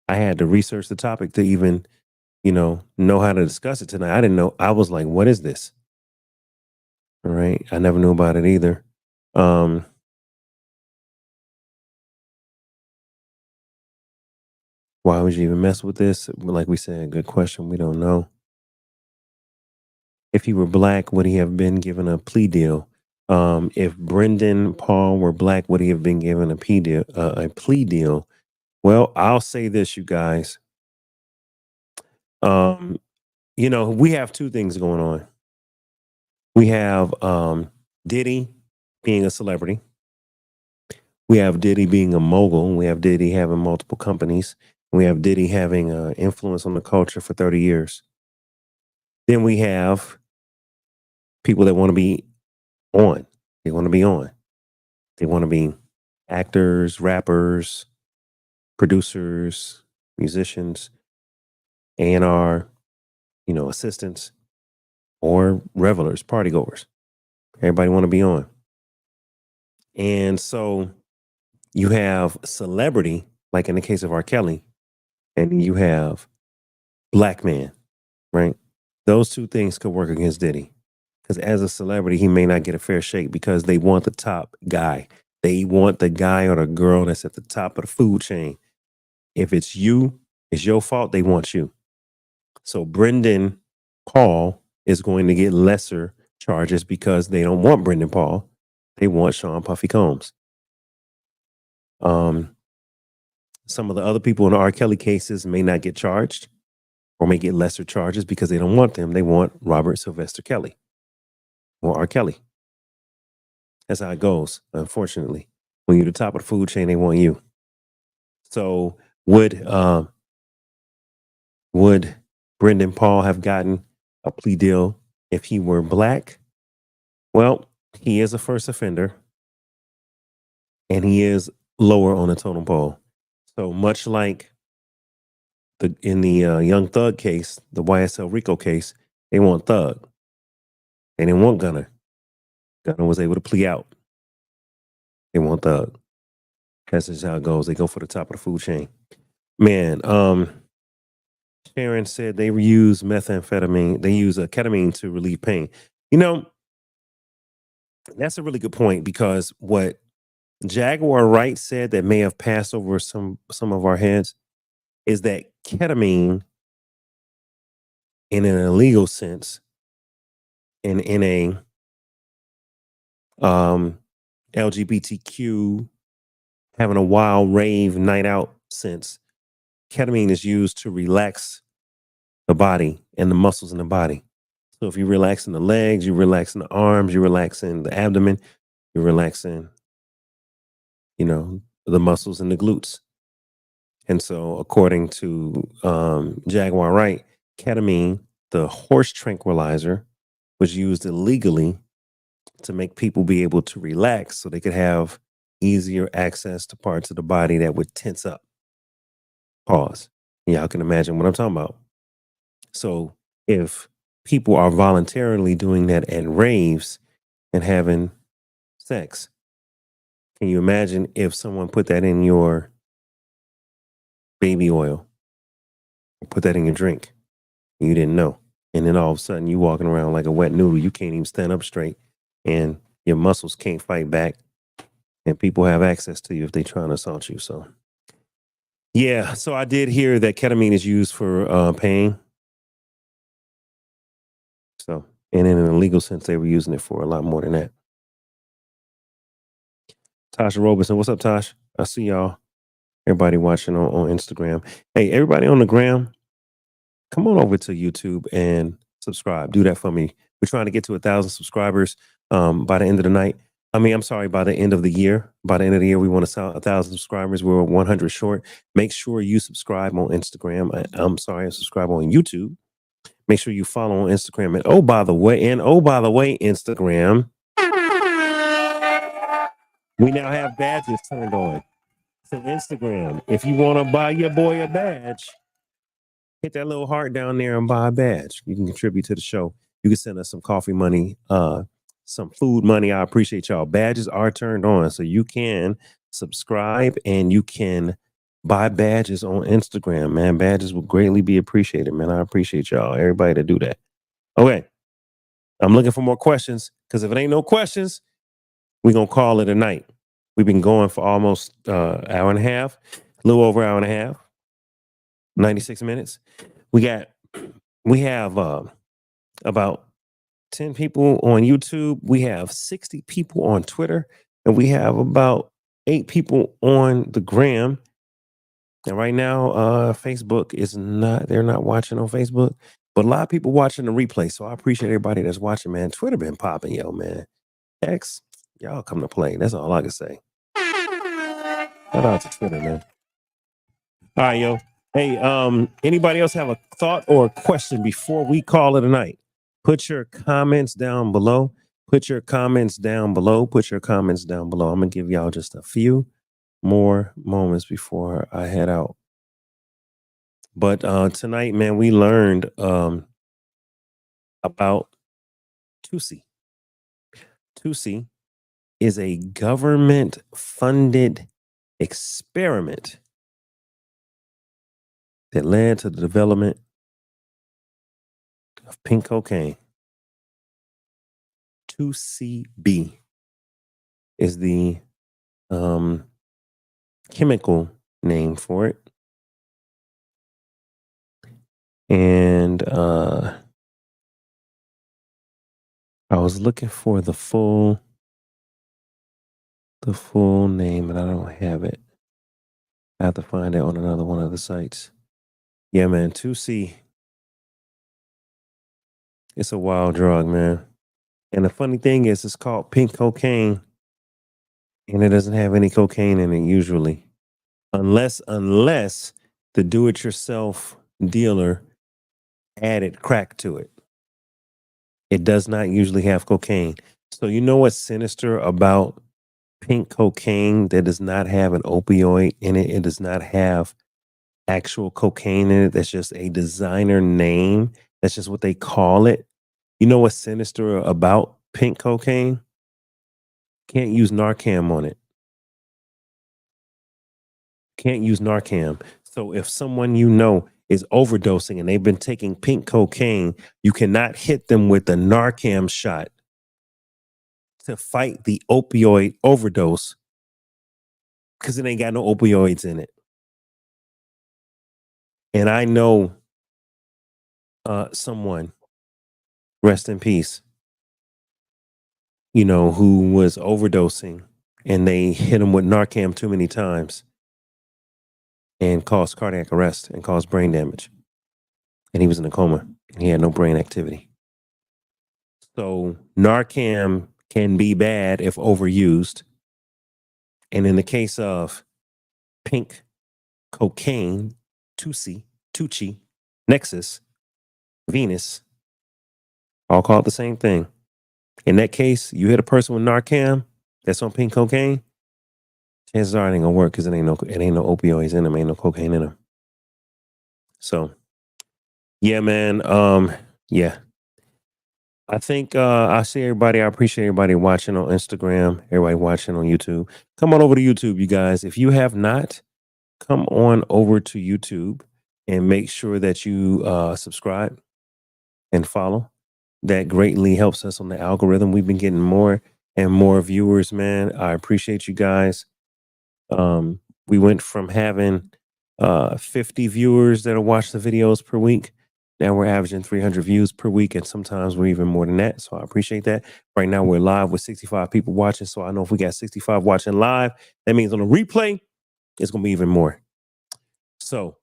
I had to research the topic to even, know how to discuss it tonight. I didn't know. I was like, what is this? All right. I never knew about it either. Why would you even mess with this? Like we said, good question. We don't know. If he were black, would he have been given a plea deal? If Brendan Paul were black, would he have been given a plea deal? Well, I'll say this, you guys. We have two things going on. We have Diddy being a celebrity. We have Diddy being a mogul. We have Diddy having multiple companies. We have Diddy having influence on the culture for 30 years. Then we have people that want to be on. They want to be on. They want to be actors, rappers, producers, musicians, A&R, assistants, or revelers, partygoers. Everybody want to be on. And so you have celebrity, like in the case of R. Kelly, and you have black man, right? Those two things could work against Diddy. Because as a celebrity, he may not get a fair shake because they want the top guy. They want the guy or the girl that's at the top of the food chain. If it's you, it's your fault, they want you. So Brendan Paul is going to get lesser charges because they don't want Brendan Paul. They want Sean Puffy Combs. Some of the other people in the R. Kelly cases may not get charged or may get lesser charges because they don't want them. They want Robert Sylvester Kelly or R. Kelly. That's how it goes, unfortunately. When you're the top of the food chain, they want you. So would Brendan Paul have gotten a plea deal if he were black? Well, he is a first offender and he is lower on the totem pole. So much like in the Young Thug case, the YSL Rico case, they want Thug. They didn't want Gunner. Gunner was able to plea out. They want Thug. That's just how it goes. They go for the top of the food chain. Man, Sharon said they use methamphetamine. They use ketamine to relieve pain. That's a really good point because what Jaguar Wright said that may have passed over some of our heads is that ketamine, in an illegal sense, and in a LGBTQ having a wild rave night out sense, ketamine is used to relax the body and the muscles in the body. So if you're relaxing the legs, you're relaxing the arms, you're relaxing the abdomen, you're relaxing, the muscles in the glutes. And so according to Jaguar Wright, ketamine, the horse tranquilizer, was used illegally to make people be able to relax so they could have easier access to parts of the body that would tense up. Pause. Y'all can imagine what I'm talking about. So if people are voluntarily doing that at raves and having sex, can you imagine if someone put that in your baby oil, or put that in your drink, and you didn't know, and then all of a sudden you walking around like a wet noodle, you can't even stand up straight, and your muscles can't fight back, and people have access to you if they trying to assault you. So yeah, so I did hear that ketamine is used for pain. So, and in an illegal sense, they were using it for a lot more than that. Tasha Robinson, what's up, Tosh? I see y'all. Everybody watching on Instagram. Hey, everybody on the gram, come on over to YouTube and subscribe. Do that for me. We're trying to get to 1,000 subscribers by the end of the night. I'm sorry, by the end of the year. By the end of the year, we want to sell 1,000 subscribers. We're 100 short. Make sure you subscribe on Instagram. Subscribe on YouTube. Make sure you follow on Instagram. And oh, by the way, Instagram, we now have badges turned on. So Instagram, if you want to buy your boy a badge, hit that little heart down there and buy a badge. You can contribute to the show. You can send us some coffee money, some food money. I appreciate y'all. Badges are turned on, so you can subscribe and you can buy badges on Instagram, man. Badges will greatly be appreciated, man. I appreciate y'all, everybody to do that. Okay, I'm looking for more questions, because if it ain't no questions, we're going to call it a night. We've been going for almost hour and a half, a little over hour and a half, 96 minutes. We have about 10 people on YouTube. We have 60 people on Twitter, and we have about 8 people on the gram. And right now, Facebook they're not watching on Facebook, but a lot of people watching the replay. So I appreciate everybody that's watching, man. Twitter been popping, yo, man. X, y'all come to play. That's all I can say. Shout out to Twitter, man. All right, yo. Hey, anybody else have a thought or a question before we call it a night? Put your comments down below. Put your comments down below. Put your comments down below. I'm going to give y'all just a few more moments before I head out. But tonight, man, we learned about Tusi. Tusi is a government-funded experiment that led to the development of pink cocaine. Tusi B is the chemical name for it. And I was looking for the full name, and I don't have it. I have to find it on another one of the sites. Yeah, man, Tusi. It's a wild drug, man. And the funny thing is, it's called pink cocaine, and it doesn't have any cocaine in it usually, unless the do-it-yourself dealer added crack to it. It does not usually have cocaine. So you know what's sinister about pink cocaine that does not have an opioid in it? It does not have actual cocaine in it. That's just a designer name. That's just what they call it. You know what's sinister about pink cocaine? Can't use Narcan on it. Can't use Narcan. So if someone you know is overdosing and they've been taking pink cocaine, you cannot hit them with a Narcan shot to fight the opioid overdose, because it ain't got no opioids in it. And I know someone, rest in peace, who was overdosing, and they hit him with Narcan too many times and caused cardiac arrest and caused brain damage. And he was in a coma. He had no brain activity. So Narcan can be bad if overused. And in the case of pink cocaine, Tucci, Nexus, Venus, all called the same thing. In that case, you hit a person with Narcan that's on pink cocaine, chances are it ain't gonna work, because it ain't no opioids in them, ain't no cocaine in them. So, yeah, man. Yeah. I think I see everybody. I appreciate everybody watching on Instagram, everybody watching on YouTube. Come on over to YouTube, you guys. If you have not, come on over to YouTube and make sure that you subscribe and follow. That greatly helps us on the algorithm. We've been getting more and more viewers, man. I appreciate you guys. We went from having 50 viewers that'll watch the videos per week. Now we're averaging 300 views per week, and sometimes we're even more than that. So I appreciate that. Right now we're live with 65 people watching. So I know if we got 65 watching live, that means on the replay, it's going to be even more. So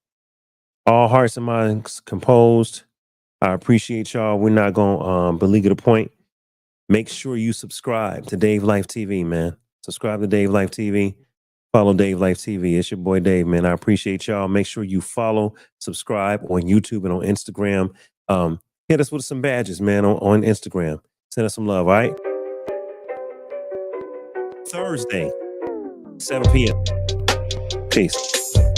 all hearts and minds composed. I appreciate y'all. We're not going to beleaguer the point. Make sure you subscribe to Dave Life TV, man. Subscribe to Dave Life TV. Follow Dave Life TV. It's your boy Dave, man. I appreciate y'all. Make sure you follow, subscribe on YouTube and on Instagram. Hit us with some badges, man, on Instagram. Send us some love, all right? Thursday, 7 p.m. Peace.